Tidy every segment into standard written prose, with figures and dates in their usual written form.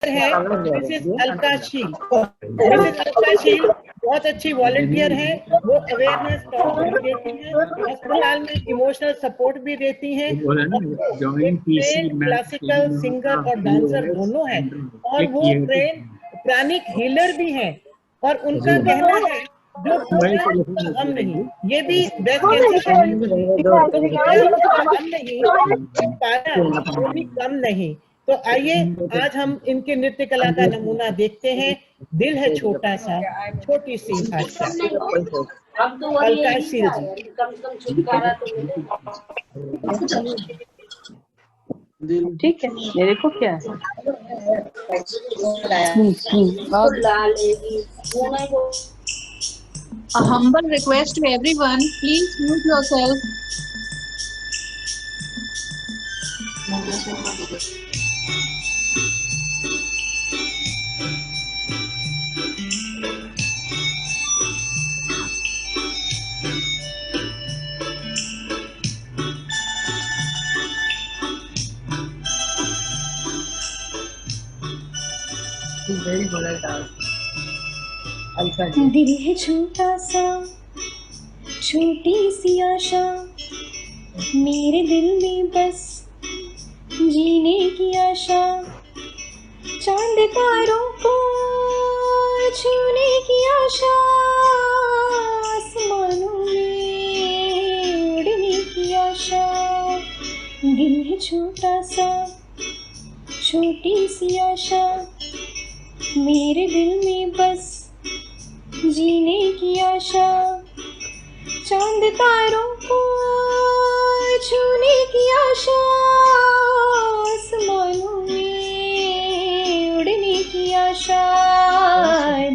है Mrs अलकाशील। Mrs अलकाशील बहुत अच्छी वॉलंटियर है, वो अवेयरनेस टॉक भी देती है, अस्पताल में इमोशनल सपोर्ट भी देती हैं, ट्रेन क्लासिकल सिंगर और डांसर दोनों है, और वो ट्रेन प्राणिक हीलर भी हैं। और उनका कहना है जो टूटा उसका गम नहीं, ये भी ब्रेस्ट कैंसर तो टूटा उसका गम नहीं, जो पाया वो भी कम नहीं। तो आइए आज हम इनके नृत्य कला का नमूना देखते हैं। दिल है छोटा सा, छोटी सी आशा। अलकाशील जी। ठीक है, मेरे को क्या है? A humble request to everyone, please mute yourself. दिल है छोटा सा, छोटी सी आशा, मेरे दिल में बस जीने की आशा, चांद तारों को छूने की आशा, आसमानों में उड़ने की आशा। दिल है छोटा सा, छोटी सी आशा, मेरे दिल में बस जीने की आशा, चांद तारों को छूने की आशा, आसमानों में उड़ने की आशा।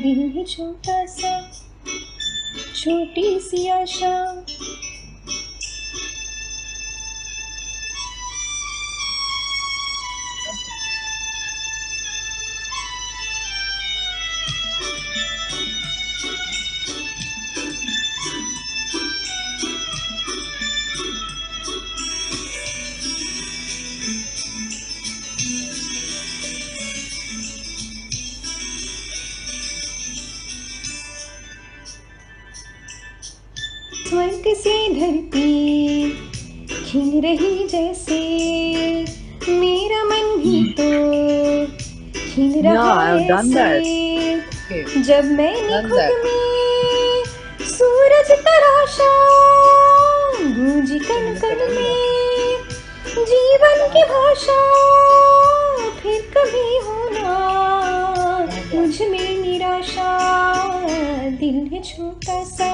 दिल है छोटा सा, छोटी सी आशा। स्वर्ग से धरती खिल रही जैसे, मेरा मन भी तो खिल रहा ऐसे। जब मैंने खुद में सूरज तराशा, गूंजी कण कण में जीवन की भाषा, फिर कभी होना मुझ में निराशा। दिल है छोटा सा,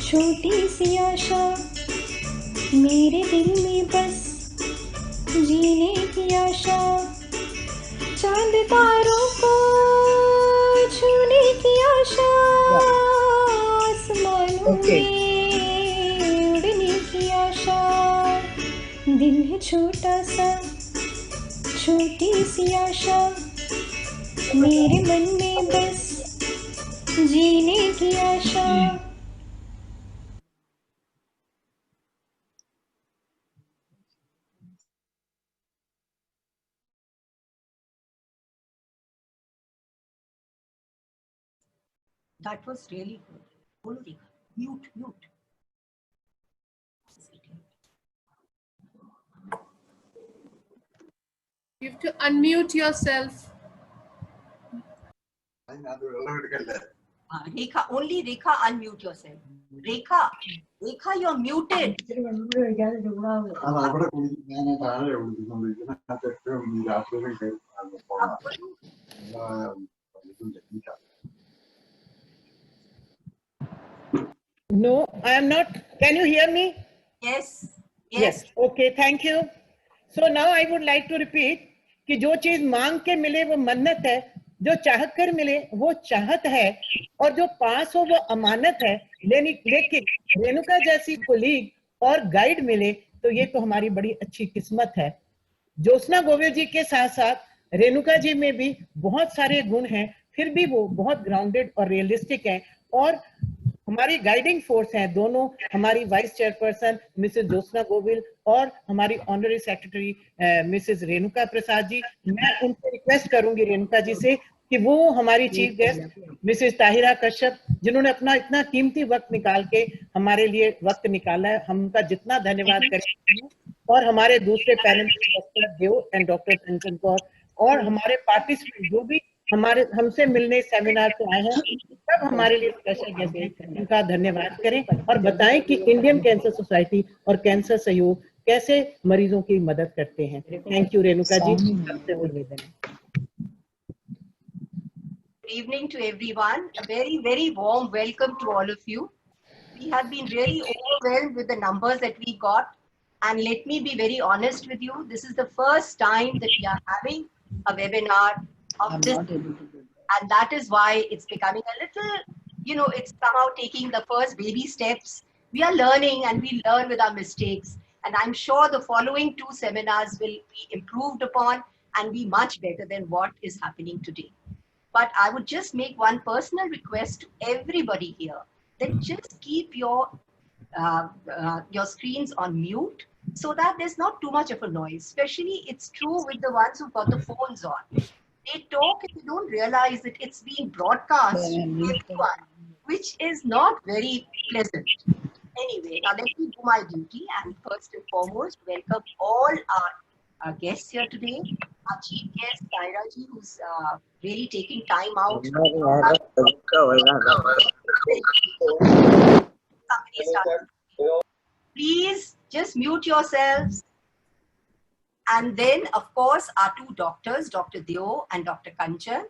छोटी सी आशा, मेरे दिल में बस जीने की आशा, चांद तारों को छूने की आशा, आसमानों में उड़ने की आशा। दिल है छोटा सा, छोटी सी आशा, मेरे मन में बस जीने की आशा। That was really good. Bolo Rekha. Mute, mute. You have to unmute yourself. Rekha, only Rekha, unmute yourself. Rekha, you're muted. No, I am not. Can you hear me? Yes. Yes. Okay, thank you. So now I would like to repeat कि जो चीज मांग के मिले वो मन्नत है, जो चाह कर मिले वो चाहत है, और जो पास हो वो अमानत है। लेकिन रेणुका जैसी कोलीग और गाइड मिले तो ये तो हमारी बड़ी अच्छी किस्मत है। ज्योत्सना गोविल जी के साथ साथ रेणुका जी में भी बहुत सारे गुण हैं, फिर भी वो बहुत ग्राउंडेड और रियलिस्टिक है, और हमारी गाइडिंग फोर्स हैं दोनों, हमारी vice chairperson Mrs Jyotsna Govil और हमारी honorary secretary Mrs Renuka Prasad ji. मैं उनसे रिक्वेस्ट करूंगी रेणुका जी से कि वो हमारी chief guest Mrs Tahira Kashyap, जिन्होंने अपना इतना कीमती वक्त निकाल के हमारे लिए वक्त निकाला है, हम उनका जितना धन्यवाद करें, और हमारे दूसरे panellist doctor Dev and doctor Kanchan Kaur, और हमारे पार्टिसिपेंट जो भी हमारे हमसे मिलने सेमिनार पे आए हैं, सब हमारे लिए स्पेशल गेस्ट हैं। इनका धन्यवाद करें और बताएं कि इंडियन कैंसर सोसाइटी और कैंसर सहयोग कैसे मरीजों की मदद करते हैं। थैंक यू रेणुका जी, सबसे निवेदन है। Good evening to everyone. A very, very warm welcome to all of you. We have been really overwhelmed with the numbers that we got. And let me be very honest with you. This is the first time that we are having a webinar of this. And that is why it's becoming a little, it's somehow taking the first baby steps. We are learning and we learn with our mistakes. And I'm sure the following 2 seminars will be improved upon and be much better than what is happening today. But I would just make one personal request to everybody here that just keep your screens on mute so that there's not too much of a noise. Especially it's true with the ones who've got the phones on. They talk and they don't realize that it's being broadcast to everyone, which is not very pleasant. Anyway, now let me do my duty and first and foremost welcome all our guests here today. Our chief guest, Taira ji, who's really taking time out. Please just mute yourselves. And then, of course, our 2 doctors, Dr. Deo and Dr. Kanchan,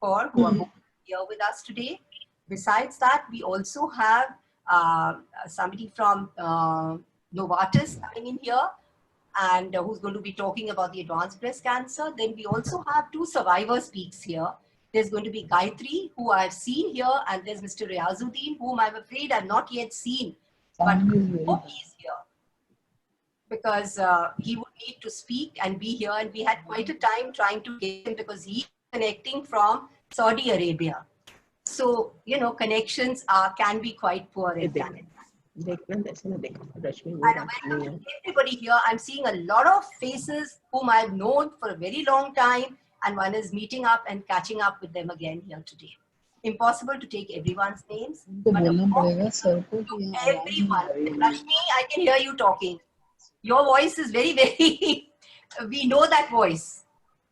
who are both here with us today. Besides that, we also have somebody from Novartis coming in here, and who's going to be talking about the advanced breast cancer. Then we also have 2 survivor speaks here. There's going to be Gayatri, who I've seen here, and there's Mr. Riazuddin, whom I'm afraid I've not yet seen, but I hope he's here because he would need to speak and be here. And we had quite a time trying to get him because he's connecting from Saudi Arabia. So, connections can be quite poor in Canada. And everybody here, I'm seeing a lot of faces whom I've known for a very long time, and one is meeting up and catching up with them again here today. Impossible to take everyone's names, but everyone. Rashmi, I can hear you talking. Your voice is very, very, we know that voice.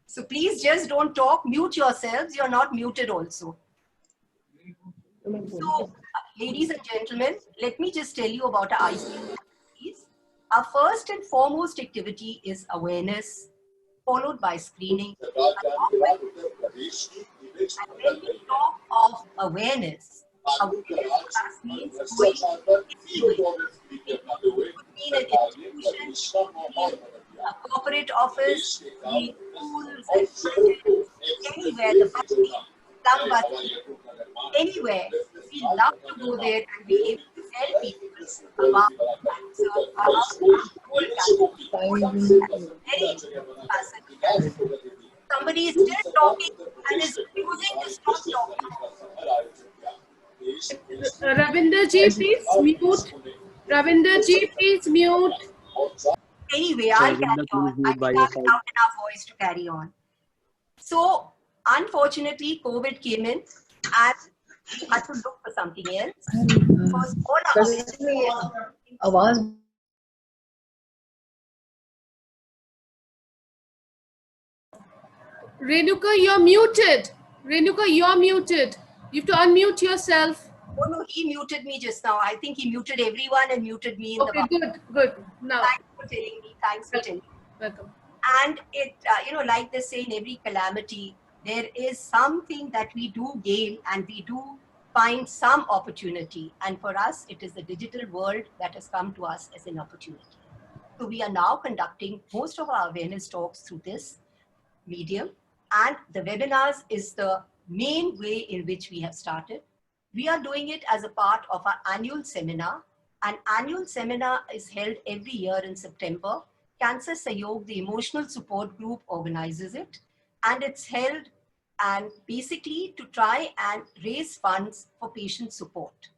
So please just don't talk, mute yourselves. You're not muted also. So, ladies and gentlemen, let me just tell you about our ICU activities. Our first and foremost activity is awareness, followed by screening. And when we talk of awareness means going it could mean an institution, a corporate office, the schools, anywhere, the bus, some buses, anywhere. We love to go there and be able to tell people about cancer, about very fascinating. Somebody is still talking and is refusing to stop talking. Ravinder ji, please mute. Ravinder ji, please mute. Anyway, I'll carry on. I think I have enough voice to carry on. So, unfortunately, COVID came in and we had to look for something else. Because all our Renuka, you're muted. Renuka, you're muted. You have to unmute yourself. Oh no, he muted me just now. I think he muted everyone and muted me in okay, the good. Now. Thanks for telling me. Thanks for telling me. Welcome. And it, like they say, in every calamity, there is something that we do gain and we do find some opportunity. And for us, it is the digital world that has come to us as an opportunity. So we are now conducting most of our awareness talks through this medium. And the webinars is the main way in which we have started. We are doing it as a part of our annual seminar. An annual seminar is held every year in September. Cancer Sahayog, the emotional support group, organizes it. And it's held and basically to try and raise funds for patient support.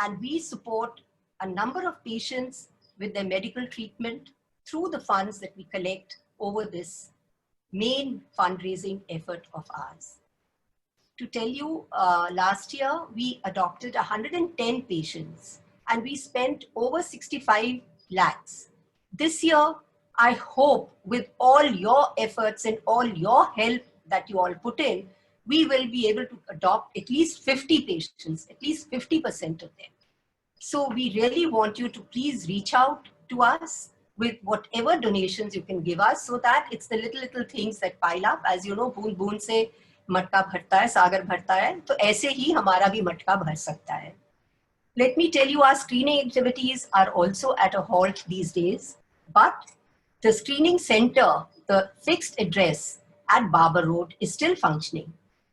and we support a number of patients with their medical treatment through the funds that we collect over this main fundraising effort of ours. To tell you, last year we adopted 110 patients and we spent over 65 lakhs. This year, I hope with all your efforts and all your help that you all put in, we will be able to adopt at least 50 patients, at least 50% of them. So we really want you to please reach out to us with whatever donations you can give us, so that it's the little things that pile up. As you know, बूंद बूंद से मटका भरता है, सागर भरता है, तो ऐसे ही हमारा भी मटका भर सकता है. Let me tell you, our screening activities are also at a halt these days, but the screening center, the fixed address at Barber Road, is still functioning.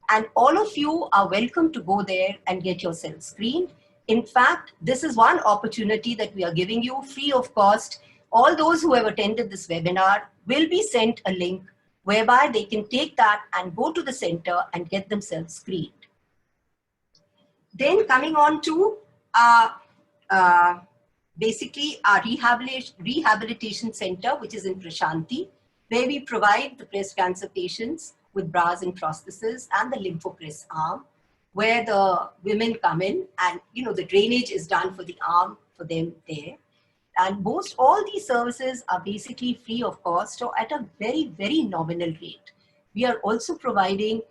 And all of you are welcome to go there and get yourself screened. In fact, this is one opportunity that we are giving you free of cost. All those who have attended this webinar will be sent a link whereby they can take that and go to the center and get themselves screened. Then coming on to basically our rehabilitation center, which is in Prashanti, where we provide the breast cancer patients with bras and prostheses and the lymphopress arm, where the women come in and, you know, the drainage is done for the arm for them there. And all these services are basically free of cost or at a very, very nominal rate. We are also providing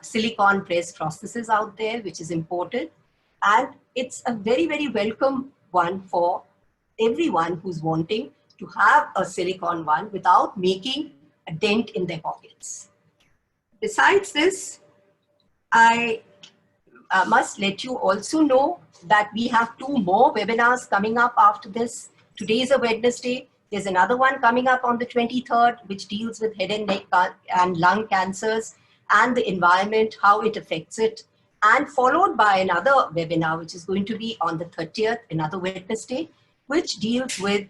silicone breast prostheses out there, which is imported. And it's a very, very welcome one for everyone who's wanting to have a silicone one without making a dent in their pockets. Besides this, I must let you also know that we have 2 more webinars coming up after this. Today is a Wednesday. There's another one coming up on the 23rd, which deals with head and neck and lung cancers and the environment, how it affects it. And followed by another webinar, which is going to be on the 30th, another Wednesday, which deals with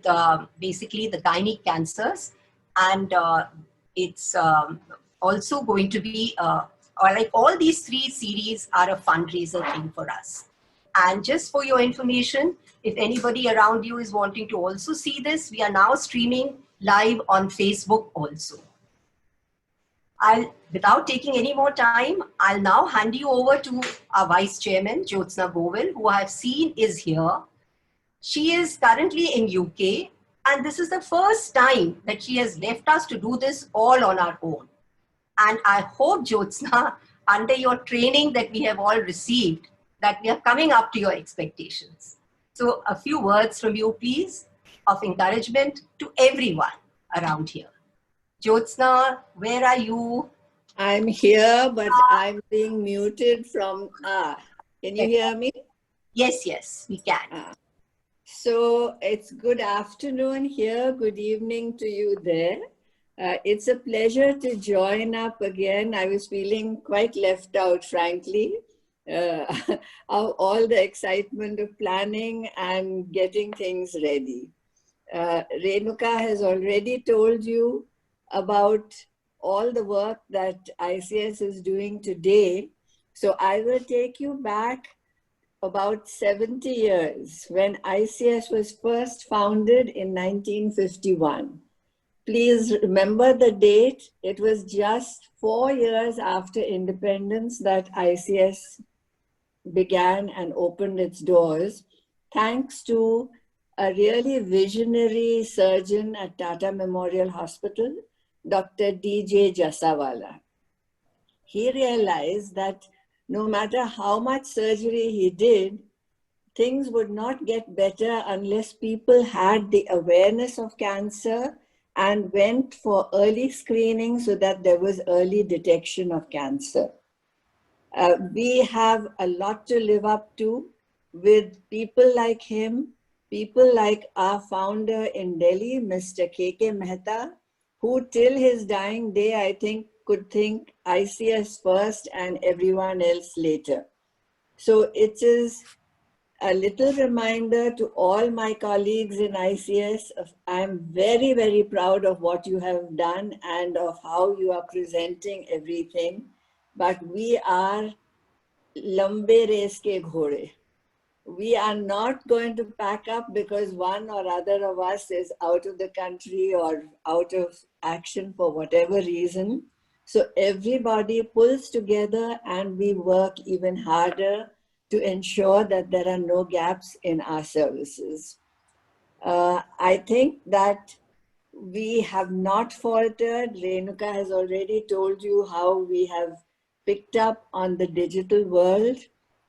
basically the gynec cancers. And it's also going to be, like all these 3 series are a fundraiser thing for us. And just for your information, if anybody around you is wanting to also see this, we are now streaming live on Facebook also. Without taking any more time, I'll now hand you over to our Vice Chairman, Jyotsna Govil, who I have seen is here. She is currently in UK, and this is the first time that she has left us to do this all on our own. And I hope, Jyotsna, under your training that we have all received, that we are coming up to your expectations. So a few words from you, please, of encouragement to everyone around here. Jyotsna, where are you? I'm here, but I'm being muted from, can you hear me? Yes, yes, we can. So it's good afternoon here, good evening to you there. It's a pleasure to join up again. I was feeling quite left out, frankly, of all the excitement of planning and getting things ready. Renuka has already told you about all the work that ICS is doing today. So I will take you back about 70 years when ICS was first founded in 1951. Please remember the date. It was just 4 years after independence that ICS began and opened its doors, thanks to a really visionary surgeon at Tata Memorial Hospital, Dr. D.J. Jasawala. He realized that no matter how much surgery he did, things would not get better unless people had the awareness of cancer and went for early screening so that there was early detection of cancer. We have a lot to live up to with people like him, people like our founder in Delhi, Mr. K.K. Mehta, who till his dying day, I think, could think ICS first and everyone else later. So it is a little reminder to all my colleagues in ICS. I'm very, very proud of what you have done and of how you are presenting everything. But we are lambe race ke ghode. we are not going to pack up because one or other of us is out of the country or out of action for whatever reason. So everybody pulls together and we work even harder to ensure that there are no gaps in our services. I think that we have not faltered. Renuka has already told you how we have picked up on the digital world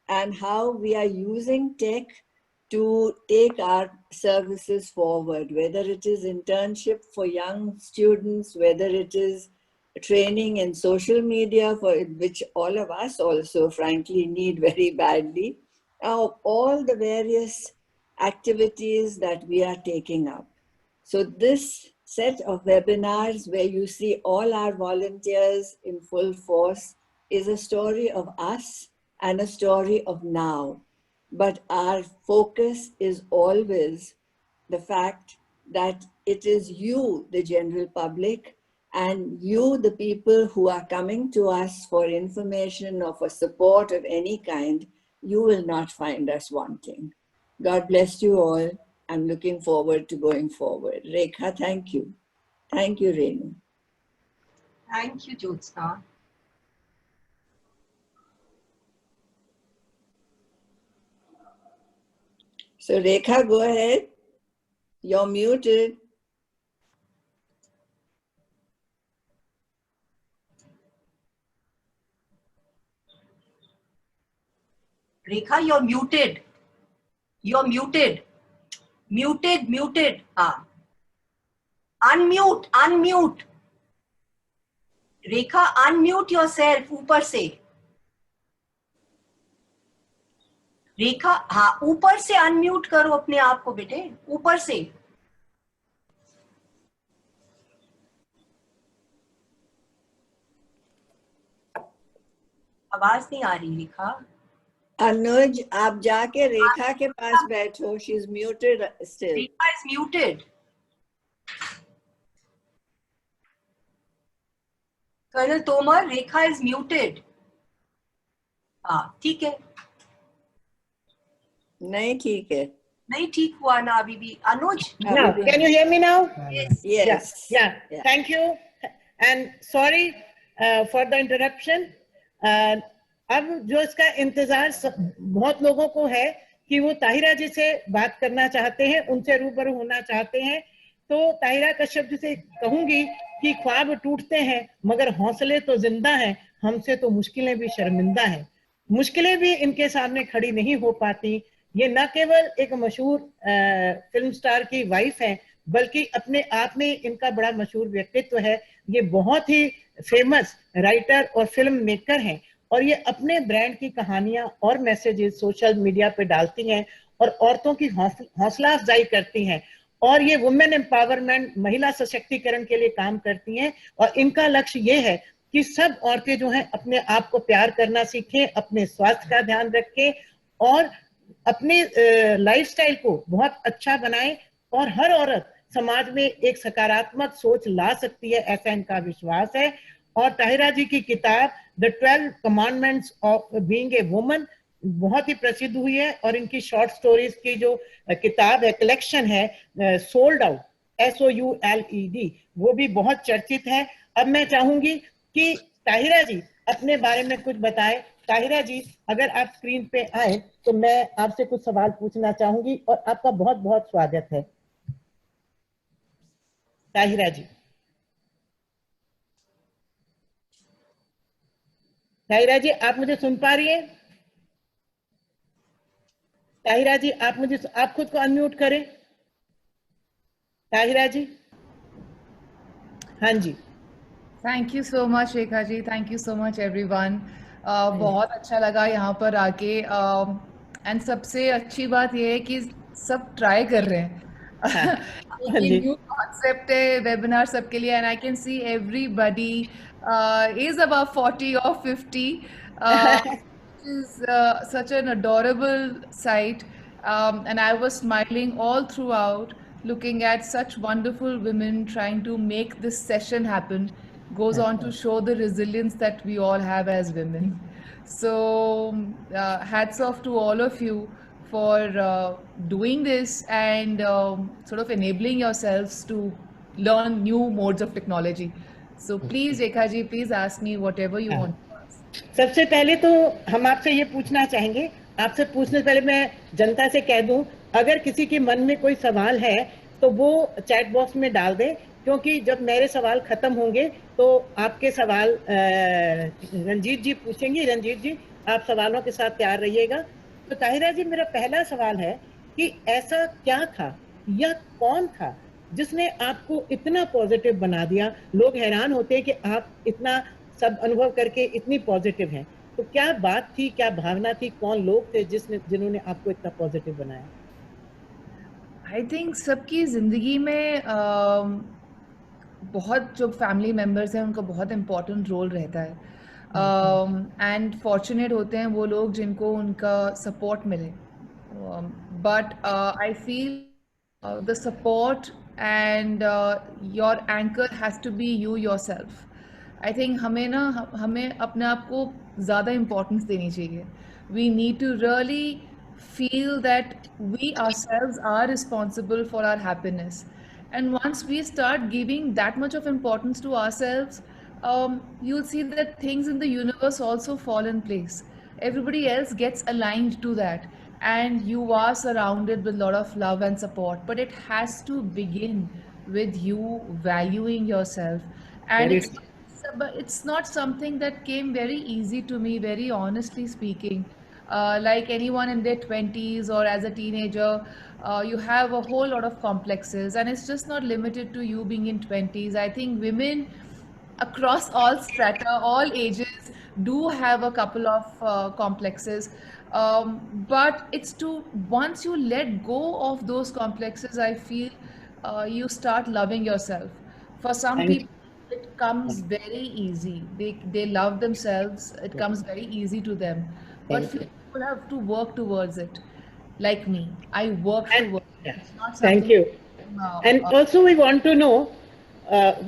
and how we are using tech to take our services forward, whether it is internship for young students, whether it is training in social media, for which all of us also frankly need very badly, all the various activities that we are taking up. So this set of webinars where you see all our volunteers in full force is a story of us and a story of now. But our focus is always the fact that it is you, the general public, and you, the people who are coming to us for information or for support of any kind, you will not find us wanting. God bless you all. I'm looking forward to going forward. Rekha, thank you. Thank you, Renu. Thank you, Jyotsna. So Rekha, go ahead. You're muted. Rekha, you're muted. You're muted. Muted. Unmute. Rekha, unmute yourself ऊपर से. रेखा, हाँ, ऊपर से unmute करो अपने आप को बेटे, ऊपर से. आवाज नहीं आ रही रेखा. Anuj, आप जाके रेखा के पास बैठो. She's muted still. Rekha is muted. Colonel Tomar, Rekha is muted. हाँ, ठीक है. नहीं ठीक है. नहीं ठीक हुआ ना अभी भी. Anuj. Now, can you hear me now? Yes. Yeah. Thank you. And sorry for the interruption. अब जो इसका इंतजार बहुत लोगों को है कि वो ताहिरा जी से बात करना चाहते हैं, उनसे रूबरू होना चाहते हैं. तो ताहिरा कश्यप जी से कहूंगी कि ख्वाब टूटते हैं मगर हौसले तो जिंदा हैं, हमसे तो मुश्किलें भी शर्मिंदा हैं. मुश्किलें भी इनके सामने खड़ी नहीं हो पाती. ये न केवल एक मशहूर फिल्म स्टार की वाइफ है, बल्कि अपने आप में इनका बड़ा मशहूर व्यक्तित्व है. ये बहुत ही फेमस राइटर और फिल्म मेकर हैं और ये अपने ब्रांड की कहानियां और मैसेजेस सोशल मीडिया पे डालती हैं और औरतों की हौसला अफजाई करती हैं और ये वुमेन एम्पावरमेंट, महिला सशक्तिकरण के लिए काम करती हैं. और इनका लक्ष्य ये है कि सब औरतें जो हैं अपने आप को प्यार करना सीखें, अपने स्वास्थ्य का ध्यान रखें और अपने लाइफस्टाइल को बहुत अच्छा बनाएं और हर औरत समाज में एक सकारात्मक सोच ला सकती है, ऐसा इनका विश्वास है. और ताहिरा जी की किताब the 12 commandments of being a woman बहुत ही प्रसिद्ध हुई है और इनकी शॉर्ट स्टोरीज की जो किताब है, कलेक्शन है सोल्ड आउट, SOULED, वो भी बहुत चर्चित है. अब मैं चाहूंगी कि ताहिरा जी अपने बारे में कुछ बताएं. ताहिरा जी, अगर आप स्क्रीन पे आए तो मैं आपसे कुछ सवाल पूछना चाहूंगी और आपका बहुत बहुत स्वागत है. ताहिरा जी. ताहिरा जी, आप मुझे सुन पा रही हैं? ताहिरा जी, आप खुद को अनम्यूट करें. ताहिरा जी. हाँ जी. Thank you so much Rekha ji. Thank you so much everyone. बहुत अच्छा लगा यहाँ पर आके. एंड सबसे अच्छी बात ये है कि सब ट्राई कर रहे हैं. न्यू कॉन्सेप्ट है वेबिनार सबके लिए. And I can see everybody is about 40 or 50. It is such an adorable sight, and I was smiling all throughout looking at such wonderful women trying to make this session happen. Goes on to show the resilience that we all have as women. So hats off to all of you for doing this and sort of enabling yourselves to learn new modes of technology. So please, Rekha ji, please ask me whatever you want to ask. सबसे पहले तो हम आपसे ये पूछना चाहेंगे, आपसे पूछने से पहले मैं जनता से कह दूं, अगर किसी के मन में कोई सवाल है तो वो चैट बॉक्स में डाल दें, क्योंकि जब मेरे सवाल खत्म होंगे तो आपके सवाल रंजीत जी पूछेंगी। रंजीत जी, आप सवालों के साथ तैयार रहिएगा। तो ताहिरा जी, मेरा पहला सवाल है कि ऐसा क्या था या कौन था जिसने आपको इतना पॉजिटिव बना दिया? लोग हैरान होते हैं कि आप इतना सब अनुभव करके इतनी पॉजिटिव हैं, तो क्या बात थी, क्या भावना थी, कौन लोग थे जिन्होंने आपको इतना पॉजिटिव बनाया? आई थिंक सबकी ज़िंदगी में बहुत जो फैमिली मेम्बर्स हैं उनका बहुत इम्पोर्टेंट रोल रहता है एंड फॉर्चुनेट होते हैं वो लोग जिनको उनका सपोर्ट मिले, but I feel the support and your anchor has to be you yourself. I think हमें अपने आप को ज़्यादा इम्पोर्टेंस देनी चाहिए। We need to really feel that we ourselves are responsible for our happiness, and once we start giving that much of importance to ourselves, you'll see that things in the universe also fall in place. Everybody else gets aligned to that, and you are surrounded with a lot of love and support, but it has to begin with you valuing yourself. And it's not something that came very easy to me, very honestly speaking. Like anyone in their 20s or as a teenager, you have a whole lot of complexes, and it's just not limited to you being in 20s. I think women across all strata, all ages, do have a couple of complexes, but it's to once you let go of those complexes, I feel you start loving yourself. For some people it comes very easy, they love themselves, it comes very easy to them, but few people have to work towards it. Like me, I work towards it. It's not Thank you. And also we want to know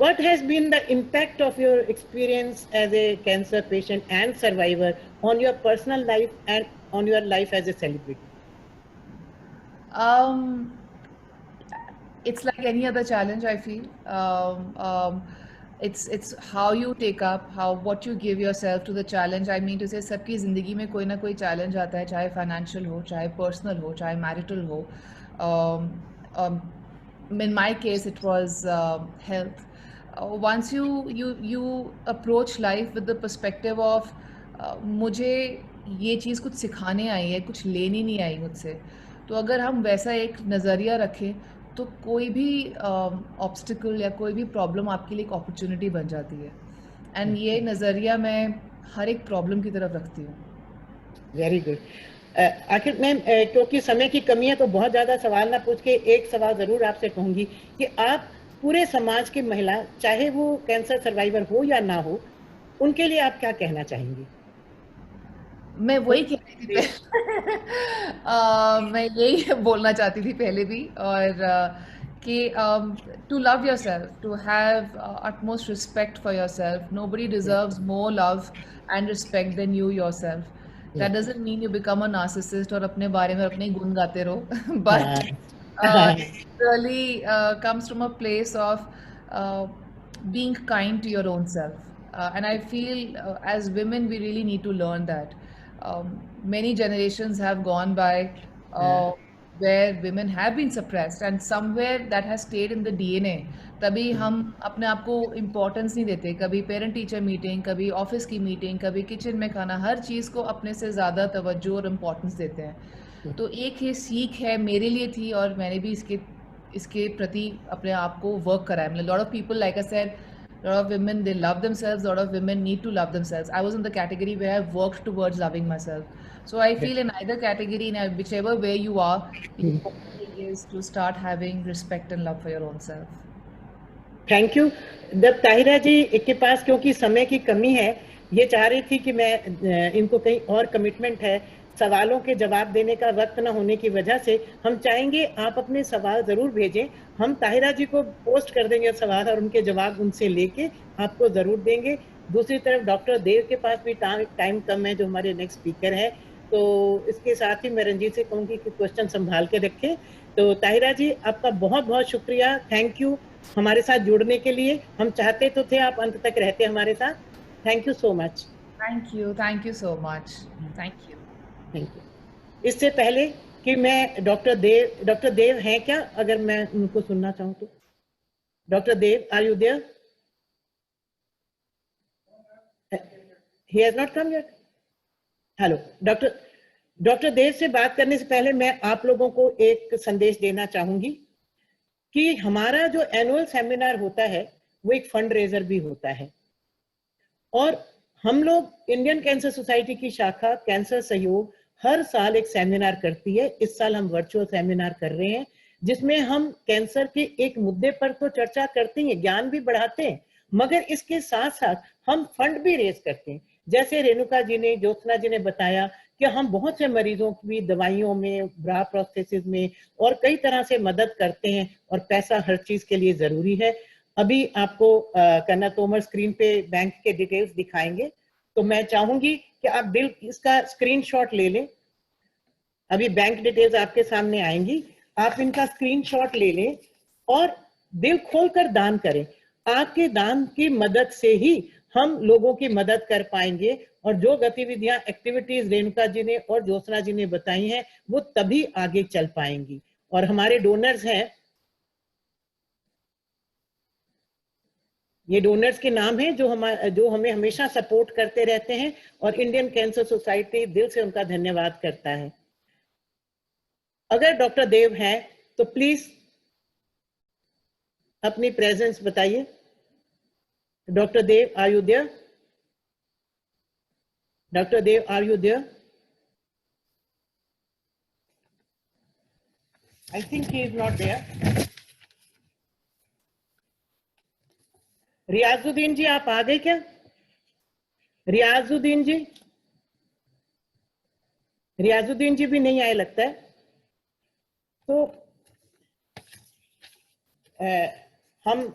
what has been the impact of your experience as a cancer patient and survivor on your personal life and on your life as a celebrity? It's like any other challenge, I feel. It's how you take up, what you give yourself to the challenge. I mean to say, सबकी ज़िंदगी में कोई ना कोई challenge आता है, चाहे financial हो, चाहे personal हो, चाहे marital हो. In my case, it was health. Once you approach life with the perspective of मुझे ये चीज़ कुछ सिखाने आई है, कुछ लेनी नहीं आई मुझसे, तो अगर हम वैसा एक नज़रिया रखें तो कोई भी ऑब्स्टिकल या कोई भी प्रॉब्लम आपके लिए एक अपॉर्चुनिटी बन जाती है, एंड ये नज़रिया मैं हर एक प्रॉब्लम की तरफ रखती हूँ। Very good. आखिर मैम, क्योंकि समय की कमी है तो बहुत ज़्यादा सवाल ना पूछ के एक सवाल ज़रूर आपसे कहूँगी कि आप पूरे समाज की महिला, चाहे वो कैंसर सर्वाइवर हो या ना हो, उनके लिए आप क्या कहना चाहेंगी? मैं वही कह रही थी मैं यही बोलना चाहती थी पहले भी, और कि to love yourself, to have utmost respect for yourself. Nobody deserves more love and respect than you yourself. That doesn't mean you become a narcissist और अपने बारे में अपने गुण गाते रहो, but it really comes from a place of being kind to your own self. And I feel as women we really need to learn that. Many generations have gone by where women have been suppressed, and somewhere that has stayed in the DNA. तभी हम अपने आप को importance नहीं देते, कभी parent teacher meeting, कभी office की मीटिंग, कभी किचन में खाना, हर चीज़ को अपने से ज़्यादा तवज्जो और इम्पोर्टेंस देते हैं। तो एक ये सीख है, मेरे लिए थी, और मैंने भी इसके प्रति अपने आप को वर्क करा है। Lot of people, like I said, lot of women, they love themselves, lot of women need to love themselves. I was in the category where I worked towards loving myself. So I feel in either category, in whichever way you are, the important thing is to start having respect and love for your own self. Thank you. जब ताहिरा जी के पास क्योंकि समय की कमी है, ये चाह रही थी कि मैं इनको कहीं और कमिटमेंट है, सवालों के जवाब देने का वक्त न होने की वजह से हम चाहेंगे आप अपने सवाल ज़रूर भेजें, हम ताहिरा जी को पोस्ट कर देंगे सवाल और उनके जवाब उनसे लेके आपको ज़रूर देंगे। दूसरी तरफ डॉक्टर देव के पास भी टाइम कम है, जो हमारे नेक्स्ट स्पीकर है। तो इसके साथ ही मैं रंजीत से कहूँगी कि क्वेश्चन संभाल के रखें। तो ताहिरा जी, आपका बहुत बहुत शुक्रिया, थैंक यू हमारे साथ जुड़ने के लिए। हम चाहते तो थे आप अंत तक रहते हमारे साथ। Thank you so much. Thank you so much. Thank you. Thank you. इससे पहले कि मैं डॉक्टर देव हैं क्या, अगर मैं उनको सुनना चाहूँ तो? Doctor Dev, are you there? He has not come yet. Hello doctor Dev से बात करने से पहले मैं आप लोगों को एक संदेश देना चाहूंगी कि हमारा जो एनुअल सेमिनार होता है वो एक फंड रेजर भी होता है, और हम लोग इंडियन कैंसर सोसाइटी की शाखा कैंसर सहयोग हर साल एक सेमिनार करती है। इस साल हम वर्चुअल सेमिनार कर रहे हैं जिसमें हम कैंसर के एक मुद्दे पर तो चर्चा करते हैं, ज्ञान भी बढ़ाते हैं, मगर इसके साथ साथ हम फंड भी रेज करते हैं। जैसे रेणुका जी ने, ज्योत्सना जी ने बताया कि हम बहुत से मरीजों की दवाइयों में, ब्रा प्रोस्थेसिस में और कई तरह से मदद करते हैं, और पैसा हर चीज के लिए जरूरी है। अभी आपको कन्ना तोमर स्क्रीन पे बैंक के डिटेल्स दिखाएंगे, तो मैं चाहूंगी कि आप इसका स्क्रीनशॉट ले लें। अभी बैंक डिटेल्स आपके सामने आएंगी, आप इनका स्क्रीनशॉट ले लें और दिल खोलकर दान करें। आपके दान की मदद से ही हम लोगों की मदद कर पाएंगे, और जो गतिविधियां, एक्टिविटीज रेणुका जी ने और ज्योत्सना जी ने बताई हैं वो तभी आगे चल पाएंगी। और हमारे डोनर्स हैं, ये डोनर्स के नाम हैं जो हमें हमेशा सपोर्ट करते रहते हैं, और इंडियन कैंसर सोसाइटी दिल से उनका धन्यवाद करता है। अगर डॉक्टर देव हैं तो प्लीज अपनी प्रेजेंस बताइए। Doctor Dev, are you there? Doctor Dev, are you there? I think he is not there. Riyazuddin ji, आप आ गए क्या? रियाजुद्दीन जी, रियाजुद्दीन जी भी नहीं आए लगता है। तो हम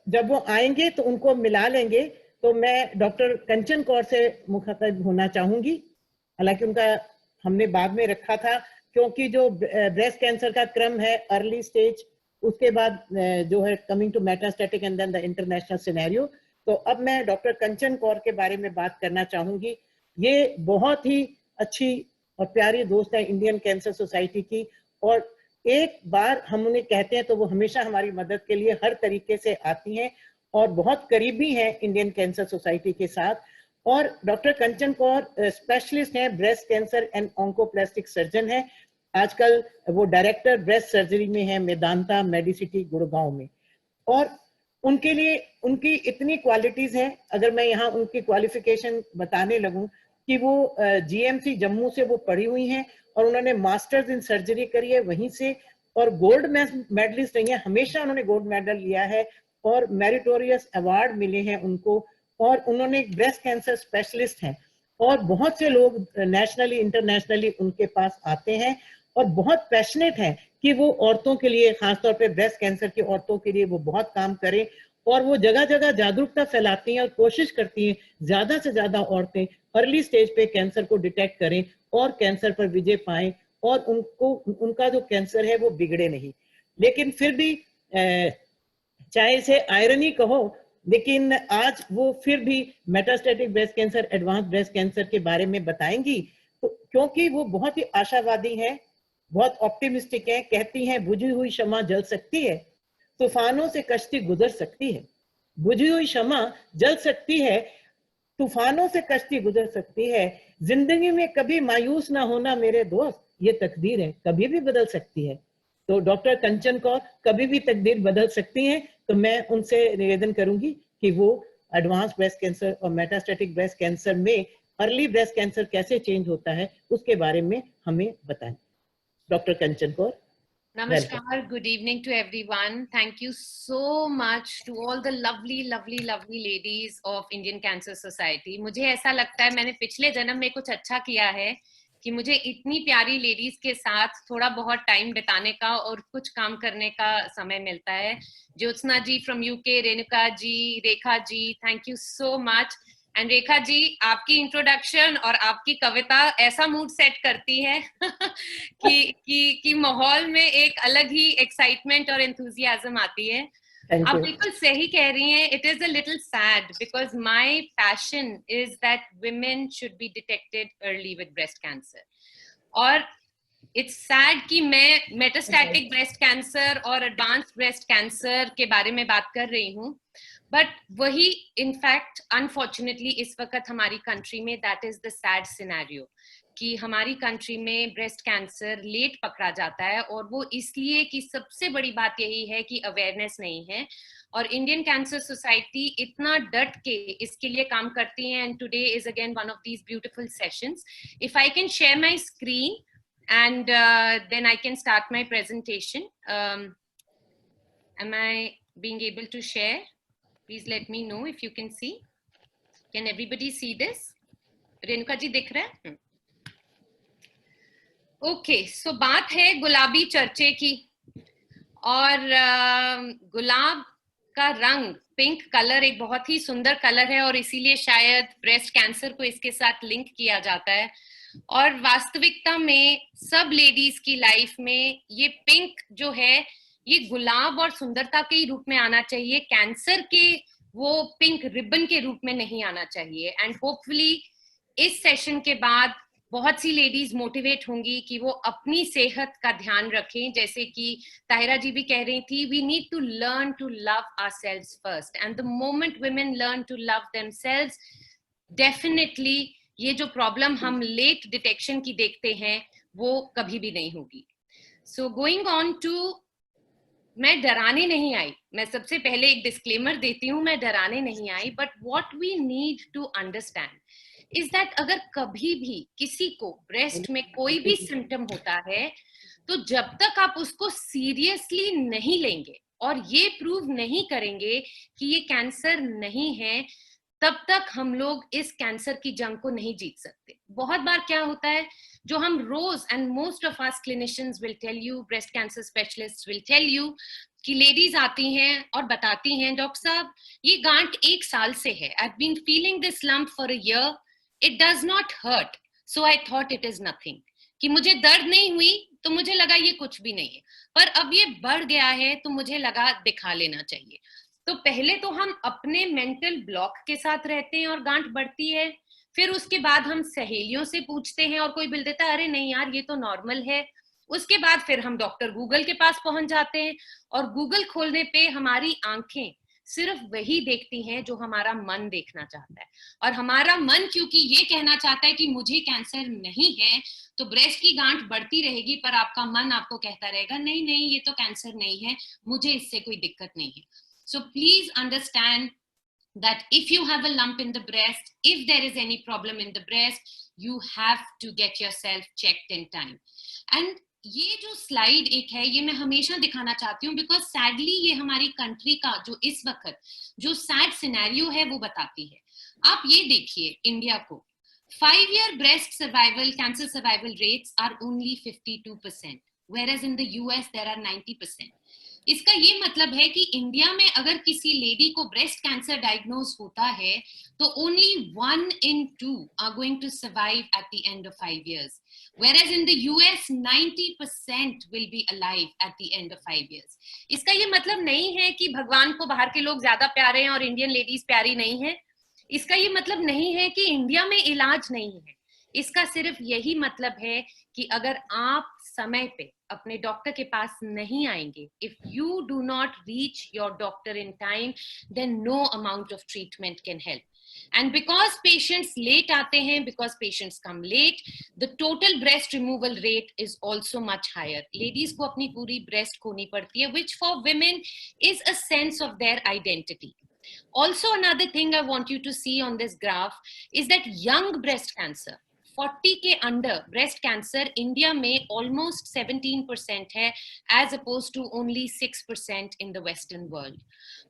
जब वो आएंगे तो उनको मिला लेंगे। तो मैं डॉक्टर कंचन कौर से मुखातिब होना चाहूंगी, हालांकि उनका हमने बाद में रखा था, क्योंकि जो ब्रेस्ट कैंसर का क्रम है अर्ली स्टेज, उसके बाद जो है coming to metastatic and then the international scenario. तो अब मैं डॉक्टर कंचन कौर के बारे में बात करना चाहूंगी। ये बहुत ही अच्छी और प्यारी दोस्त है इंडियन कैंसर सोसाइटी की, और एक बार हम उन्हें कहते हैं तो वो हमेशा हमारी मदद के लिए हर तरीके से आती हैं और बहुत करीबी हैं इंडियन कैंसर सोसाइटी के साथ। और डॉक्टर कंचन कौर स्पेशलिस्ट हैं, ब्रेस्ट कैंसर एंड ऑन्कोप्लास्टिक सर्जन है। आजकल वो डायरेक्टर ब्रेस्ट सर्जरी में है मेदांता मेडिसिटी गुड़गांव में। और उनके लिए उनकी इतनी क्वालिटीज हैं, अगर मैं यहाँ उनकी क्वालिफिकेशन बताने लगूं कि वो जीएमसी जम्मू से वो पढ़ी हुई हैं और उन्होंने मास्टर्स इन सर्जरी करी है वहीं से, और गोल्ड मेडलिस्ट रही है, हमेशा उन्होंने गोल्ड मेडल लिया है और मेरिटोरियस अवार्ड मिले हैं उनको। और उन्होंने ब्रेस्ट कैंसर स्पेशलिस्ट हैं, और बहुत से लोग नेशनली इंटरनेशनली उनके पास आते हैं और बहुत पैशनेट हैं कि वो औरतों के लिए, खासतौर पे ब्रेस्ट कैंसर की औरतों के लिए वो बहुत काम करें। और वो जगह जगह जागरूकता फैलाती हैं और कोशिश करती हैं ज्यादा से ज्यादा औरतें अर्ली स्टेज पे कैंसर को डिटेक्ट करें और कैंसर पर विजय पाएं, और उनका जो कैंसर है वो बिगड़े नहीं। लेकिन फिर भी चाहे इसे आयरनी कहो, लेकिन आज वो फिर भी metastatic breast cancer, advance breast cancer के बारे में बताएंगी, तो क्योंकि वो बहुत ही आशावादी हैं, बहुत ऑप्टिमिस्टिक है। कहती हैं बुझी हुई शम्मा जल सकती है, तूफानों से कश्ती गुजर सकती है। बुझी हुई शम्मा जल सकती है, तूफानों से कश्ती गुजर सकती है। जिंदगी में कभी मायूस ना होना मेरे दोस्त, ये तकदीर है, कभी भी बदल सकती है। तो डॉक्टर कंचन कौर कभी भी तकदीर बदल सकती हैं। तो मैं उनसे निवेदन करूंगी कि वो एडवांस ब्रेस्ट कैंसर और मेटास्टेटिक ब्रेस्ट कैंसर में अर्ली ब्रेस्ट कैंसर कैसे चेंज होता है उसके बारे में हमें बताएं। Doctor Kanchan Kaur. Namaskar, good evening to everyone. Thank you so much to all the lovely ladies of Indian Cancer Society. मुझे ऐसा लगता है मैंने पिछले जन्म में कुछ अच्छा किया है कि मुझे इतनी प्यारी लेडीज के साथ थोड़ा बहुत टाइम बिताने का और कुछ काम करने का समय मिलता है। Jyotsna ji from UK, Renuka ji, Rekha ji, thank you so much. And Rekha ji, आपकी इंट्रोडक्शन और आपकी कविता ऐसा मूड सेट करती है कि माहौल में एक अलग ही एक्साइटमेंट और एंथुजियाज्म आती है। आप बिल्कुल सही कह रही हैं. It is a little sad because my passion is that women should be detected early with breast cancer. और इट्स सैड कि मैं मेटास्टैटिक ब्रेस्ट कैंसर और एडवांस्ड ब्रेस्ट कैंसर के बारे में बात कर रही हूँ, बट वही इनफैक्ट अनफॉर्चुनेटली इस वक्त हमारी कंट्री में that is the sad scenario कि हमारी कंट्री में ब्रेस्ट कैंसर लेट पकड़ा जाता है, और वो इसलिए कि सबसे बड़ी बात यही है कि अवेयरनेस नहीं है. और इंडियन कैंसर सोसाइटी इतना डट के इसके लिए काम करती है. And today is again one of these beautiful sessions. If I can share my screen and then I can start my presentation. Am I being able to share? Please let me know if you can see. Can everybody see this? Renuka ji दिख रहा है? Okay, so बात है गुलाबी चर्चे की, और गुलाब का रंग, पिंक कलर एक बहुत ही सुंदर कलर है, और इसीलिए शायद ब्रेस्ट कैंसर को इसके साथ लिंक किया जाता है. और वास्तविकता में सब लेडीज की लाइफ में ये पिंक जो है ये गुलाब और सुंदरता के ही रूप में आना चाहिए, कैंसर के वो पिंक रिबन के रूप में नहीं आना चाहिए. एंड होपफुली इस सेशन के बाद बहुत सी लेडीज मोटिवेट होंगी कि वो अपनी सेहत का ध्यान रखें. जैसे कि ताहिरा जी भी कह रही थी, we need to learn to love ourselves first, and the moment women learn to love themselves, definitely ये जो प्रॉब्लम हम लेट डिटेक्शन की देखते हैं वो कभी भी नहीं होगी. सो गोइंग ऑन टू, मैं डराने नहीं आई, मैं सबसे पहले एक डिस्क्लेमर देती हूँ, मैं डराने नहीं आई, but what we need to understand is that अगर कभी भी किसी को ब्रेस्ट में कोई भी सिम्टम होता है, तो जब तक आप उसको सीरियसली नहीं लेंगे और ये प्रूव नहीं करेंगे कि ये कैंसर नहीं है, तब तक हम लोग इस कैंसर की जंग को नहीं जीत सकते. बहुत बार क्या होता है, जो हम रोज, and most of us clinicians will tell you, breast cancer specialist will tell you, कि लेडीज आती हैं और बताती हैं, डॉक्टर साहब ये गांठ 1 साल से है, I have been feeling this lump for a year, it does not hurt, so I thought it is nothing. कि मुझे दर्द नहीं हुई तो मुझे लगा ये कुछ भी नहीं है, पर अब ये बढ़ गया है तो मुझे लगा दिखा लेना चाहिए. तो पहले तो हम अपने मेंटल ब्लॉक के साथ रहते हैं और गांठ बढ़ती है, फिर उसके बाद हम सहेलियों से पूछते हैं और कोई बोल देता है अरे नहीं यार ये तो नॉर्मल है. उसके बाद फिर हम डॉक्टर गूगल के पास पहुंच जाते हैं, और गूगल खोलने पे हमारी आंखें सिर्फ वही देखती हैं जो हमारा मन देखना चाहता है. और हमारा मन क्योंकि ये कहना चाहता है कि मुझे कैंसर नहीं है, तो ब्रेस्ट की गांठ बढ़ती रहेगी, पर आपका मन आपको कहता रहेगा नहीं नहीं ये तो कैंसर नहीं है, मुझे इससे कोई दिक्कत नहीं है. So please understand that if you have a lump in the breast, if there is any problem in the breast, you have to get yourself checked in time. And ये जो स्लाइड एक है ये मैं हमेशा दिखाना चाहती हूँ, बिकॉज सैडली ये हमारी कंट्री का जो इस वक्त जो सैड सिनेरियो है वो बताती है. आप ये देखिए इंडिया को, 5-year breast survival, cancer survival rates are only 52%, whereas in the US there are 90%. इसका ये मतलब है कि इंडिया में अगर किसी लेडी को ब्रेस्ट कैंसर डायग्नोज होता है तो only 1 in 2 are going to survive at the end of 5 years, whereas in the US 90% will be alive at the end of 5 years. इसका ये मतलब नहीं है कि भगवान को बाहर के लोग ज्यादा प्यारे हैं और इंडियन लेडीज प्यारी नहीं है. इसका ये मतलब नहीं है कि इंडिया में इलाज नहीं है. इसका सिर्फ यही मतलब है कि अगर आप समय पे अपने डॉक्टर के पास नहीं आएंगे, if you do not reach your doctor in time, then no amount of treatment can help. And because patients late आते हैं, because patients come late, the total breast removal rate is also much higher. Ladies को अपनी पूरी breast खोनी पड़ती है, which for women is a sense of their identity. Also, another thing I want you to see on this graph is that young breast cancer, 40 के under breast cancer India में almost 17% है, as opposed to only 6% in the Western world.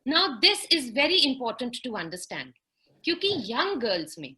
Now, this is very important to understand, क्योंकि young girls में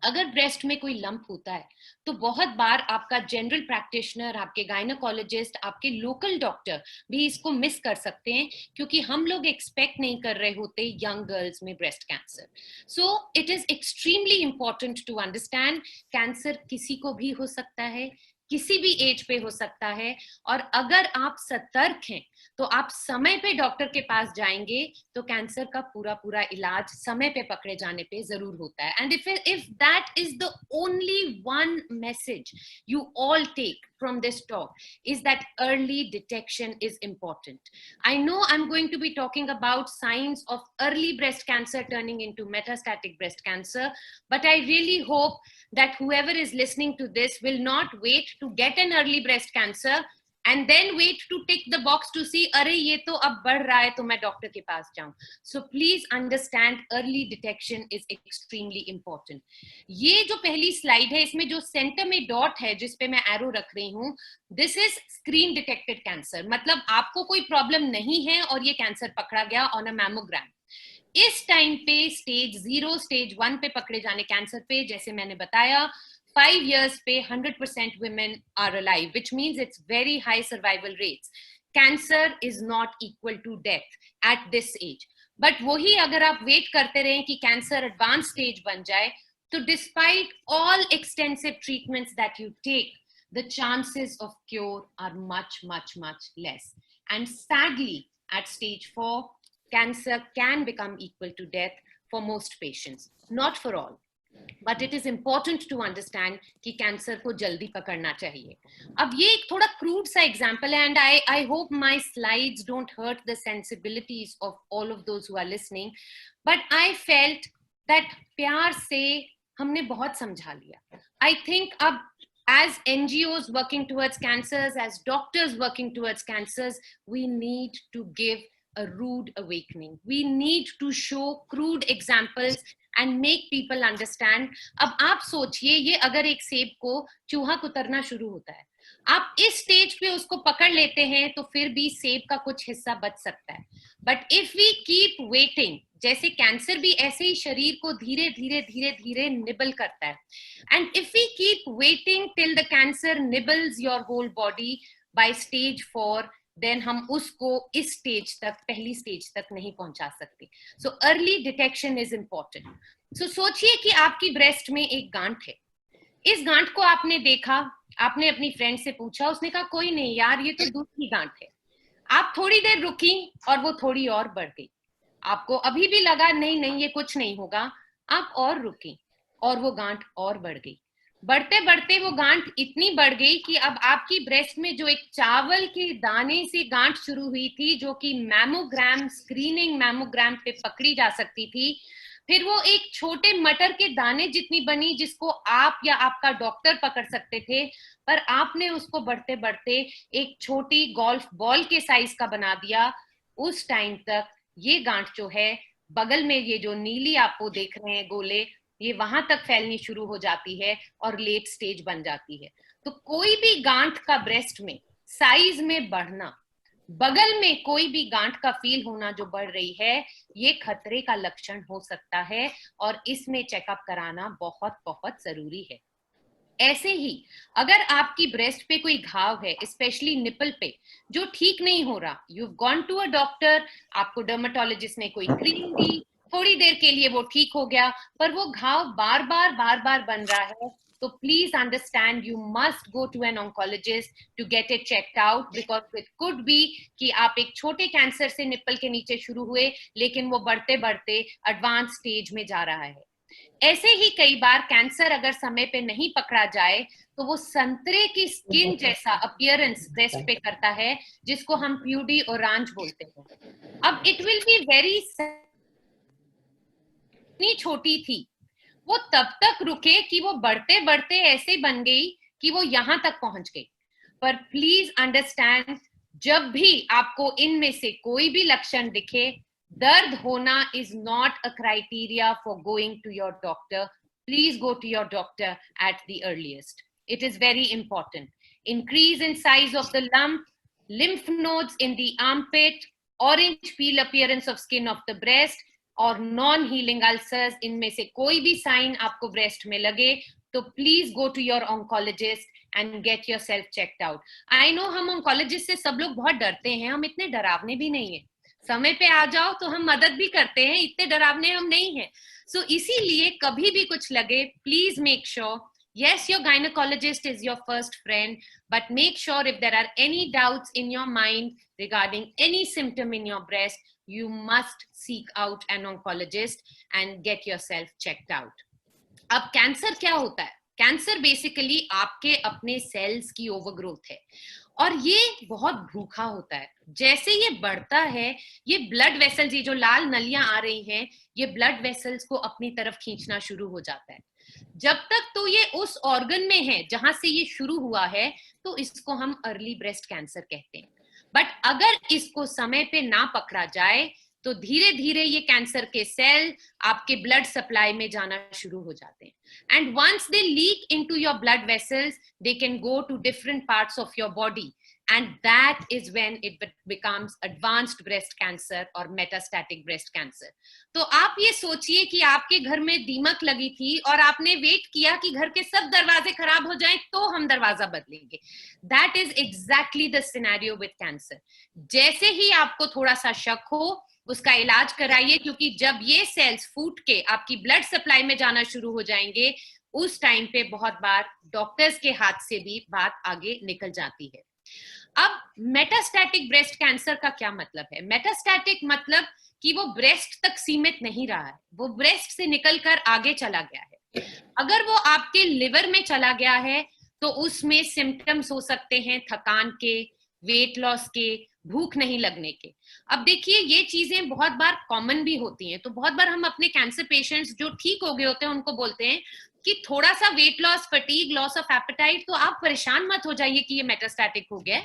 अगर breast में कोई lump होता है तो बहुत बार आपका जनरल प्रैक्टिशनर, आपके गायनोकोलॉजिस्ट, आपके लोकल डॉक्टर भी इसको मिस कर सकते हैं, क्योंकि हम लोग एक्सपेक्ट नहीं कर रहे होते यंग गर्ल्स में breast cancer. So it is extremely important to understand cancer किसी को भी हो सकता है, किसी भी एज पे हो सकता है, और अगर आप सतर्क हैं तो आप समय पे डॉक्टर के पास जाएंगे तो कैंसर का पूरा पूरा इलाज समय पे पकड़े जाने पे जरूर होता है. And if that is the only one message you all take from this talk, is that early detection is important. I know I'm going to be talking about signs of early breast cancer turning into metastatic breast cancer, but I really hope that whoever is listening to this will not wait to get an early breast cancer and then wait to tick the box to see, अरे ये तो अब बढ़ रहा है तो मैं doctor के पास जाऊं. So please understand, early detection is extremely important. ये जो पहली स्लाइड है, इसमें जो सेंटर में डॉट है जिस पे मैं एरो रख रही हूँ, this is screen detected cancer. मतलब आपको कोई प्रॉब्लम नहीं है और ये कैंसर पकड़ा गया ऑन अ मैमोग्राम. इस टाइम पे स्टेज 0, स्टेज 1 पे पकड़े जाने कैंसर पे, जैसे मैंने बताया, 5 years पे 100% women are alive, which means it's very high survival rates. Cancer is not equal to death at this age. But वही अगर आप वेट करते रहें कि कैंसर एडवांस स्टेज बन जाए, तो despite all extensive treatments that you take, the chances of cure are much, much, much less. And sadly, at stage 4, cancer can become equal to death for most patients, not for all. But it is important to understand कि cancer को जल्दी पकड़ना चाहिए. अब ये एक थोड़ा crude सा एग्जाम्पल है, and I hope my slides don't hurt the sensibilities of all of those who are listening, but I felt that प्यार से हमने बहुत समझा लिया. I think अब as NGOs working towards cancers, as doctors working towards cancers, we need to give a rude awakening. We need to show crude examples and make people understand. अब आप सोचिए, ये अगर एक सेब को चूहा कुतरना शुरू होता है, आप इस स्टेज पे उसको पकड़ लेते हैं तो फिर भी सेब का कुछ हिस्सा बच सकता है. But if we keep waiting, जैसे कैंसर भी ऐसे ही शरीर को धीरे धीरे धीरे धीरे निबल करता है, and if we keep waiting till the cancer nibbles your whole body by stage 4, देन हम उसको इस स्टेज तक, पहली स्टेज तक नहीं पहुंचा सकते. So early detection is important. So सोचिए कि आपकी ब्रेस्ट में एक गांठ है. इस गांठ को आपने देखा, आपने अपनी फ्रेंड से पूछा, उसने कहा कोई नहीं यार, ये तो दूसरी गांठ है. आप थोड़ी देर रुकी और वो थोड़ी और बढ़ गई. आपको अभी भी लगा नहीं नहीं ये कुछ नहीं होगा. आप और रुकी और वो गांठ और बढ़ गई. बढ़ते बढ़ते वो गांठ इतनी बढ़ गई कि अब आपकी ब्रेस्ट में जो एक चावल के दाने से गांठ शुरू हुई थी, जो कि मैमोग्राम, स्क्रीनिंग मैमोग्राम पे पकड़ी जा सकती थी, फिर वो एक छोटे मटर के दाने जितनी बनी, जिसको आप या आपका डॉक्टर पकड़ सकते थे, पर आपने उसको बढ़ते बढ़ते एक छोटी गोल्फ बॉल के साइज का बना दिया. उस टाइम तक ये गांठ जो है, बगल में ये जो नीली आपको देख रहे हैं गोले, ये वहां तक फैलनी शुरू हो जाती है और लेट स्टेज बन जाती है. तो कोई भी गांठ का ब्रेस्ट में साइज में बढ़ना, बगल में कोई भी गांठ का फील होना जो बढ़ रही है, ये खतरे का लक्षण हो सकता है और इसमें चेकअप कराना बहुत बहुत जरूरी है. ऐसे ही अगर आपकी ब्रेस्ट पे कोई घाव है, स्पेशली निपल पे, जो ठीक नहीं हो रहा, you have gone to a doctor, आपको डर्मेटोलॉजिस्ट ने कोई क्रीम दी, थोड़ी देर के लिए वो ठीक हो गया, पर वो घाव बार बार बन रहा है, तो please understand, you must go to an oncologist to get it checked out, because it could be कि आप एक छोटे कैंसर से निपल के नीचे शुरू हुए, लेकिन वो बढ़ते बढ़ते एडवांस स्टेज में जा रहा है. ऐसे ही कई बार कैंसर अगर समय पे नहीं पकड़ा जाए तो वो संतरे की स्किन जैसा अपीयरेंस ब्रेस्ट पे करता है, जिसको हम प्यूडी ओरांज बोलते हैं. अब इट विल बी वेरी, इतनी छोटी थी, वो तब तक रुके कि वो बढ़ते बढ़ते ऐसे बन गई कि वो यहां तक पहुंच गई. पर प्लीज अंडरस्टैंड, जब भी आपको इनमें से कोई भी लक्षण दिखे, दर्द होना is not a criteria for going to your doctor. Please go to your doctor at the earliest. It is very important. Increase in size of the lump, lymph nodes in the armpit, orange peel appearance of skin of the breast, और non healing ulcers, इनमें से कोई भी sign आपको breast में लगे तो please go to your oncologist and get yourself checked out. I know हम ऑन्कोलॉजिस्ट से सब लोग बहुत डरते हैं, हम इतने डरावने भी नहीं है. समय पे आ जाओ तो हम मदद भी करते हैं, इतने डरावने हम नहीं हैं. सो इसीलिए कभी भी कुछ लगे, please make sure, yes, your gynecologist is your first friend, but make sure if there are any doubts in your mind regarding any symptom in your breast, you must seek out an oncologist and get yourself checked out. अब cancer क्या होता है? Cancer basically आपके अपने sales की overgrowth है और ये बहुत भूखा होता है. जैसे ये बढ़ता है, ये ब्लड वेसल्स, ये जो लाल नलियां आ रही हैं, ये ब्लड वेसल्स को अपनी तरफ खींचना शुरू हो जाता है. जब तक तो ये उस ऑर्गन में है जहां से ये शुरू हुआ है, तो इसको हम अर्ली ब्रेस्ट कैंसर कहते हैं. बट अगर इसको समय पे ना पकड़ा जाए तो धीरे धीरे ये कैंसर के सेल आपके ब्लड सप्लाई में जाना शुरू हो जाते हैं. And once they leak into your blood vessels, they can go to different parts of your body, and that is when it becomes advanced breast cancer or metastatic breast cancer. तो आप ये सोचिए कि आपके घर में दीमक लगी थी और आपने वेट किया कि घर के सब दरवाजे खराब हो जाएं तो हम दरवाजा बदलेंगे. That is exactly the scenario with cancer. जैसे ही आपको थोड़ा सा शक हो, उसका इलाज कराइए, क्योंकि जब ये सेल्स फूट के आपकी ब्लड सप्लाई में जाना शुरू हो जाएंगे, उस टाइम पे बहुत बार डॉक्टर्स के हाथ से भी बात आगे निकल जाती है. अब मेटास्टैटिक ब्रेस्ट कैंसर का क्या मतलब है? मेटास्टैटिक मतलब कि वो ब्रेस्ट तक सीमित नहीं रहा है, वो ब्रेस्ट से निकलकर आगे चला गया है. अगर वो आपके लिवर में चला गया है तो उसमें सिम्टम्स हो सकते हैं थकान के, वेट लॉस के, भूख नहीं लगने के. अब देखिए, ये चीजें बहुत बार कॉमन भी होती हैं. तो बहुत बार हम अपने कैंसर पेशेंट्स जो ठीक हो गए होते हैं उनको बोलते हैं कि थोड़ा सा weight loss, fatigue, loss of appetite, तो आप परेशान मत हो जाइए कि ये मेटास्टैटिक हो गया.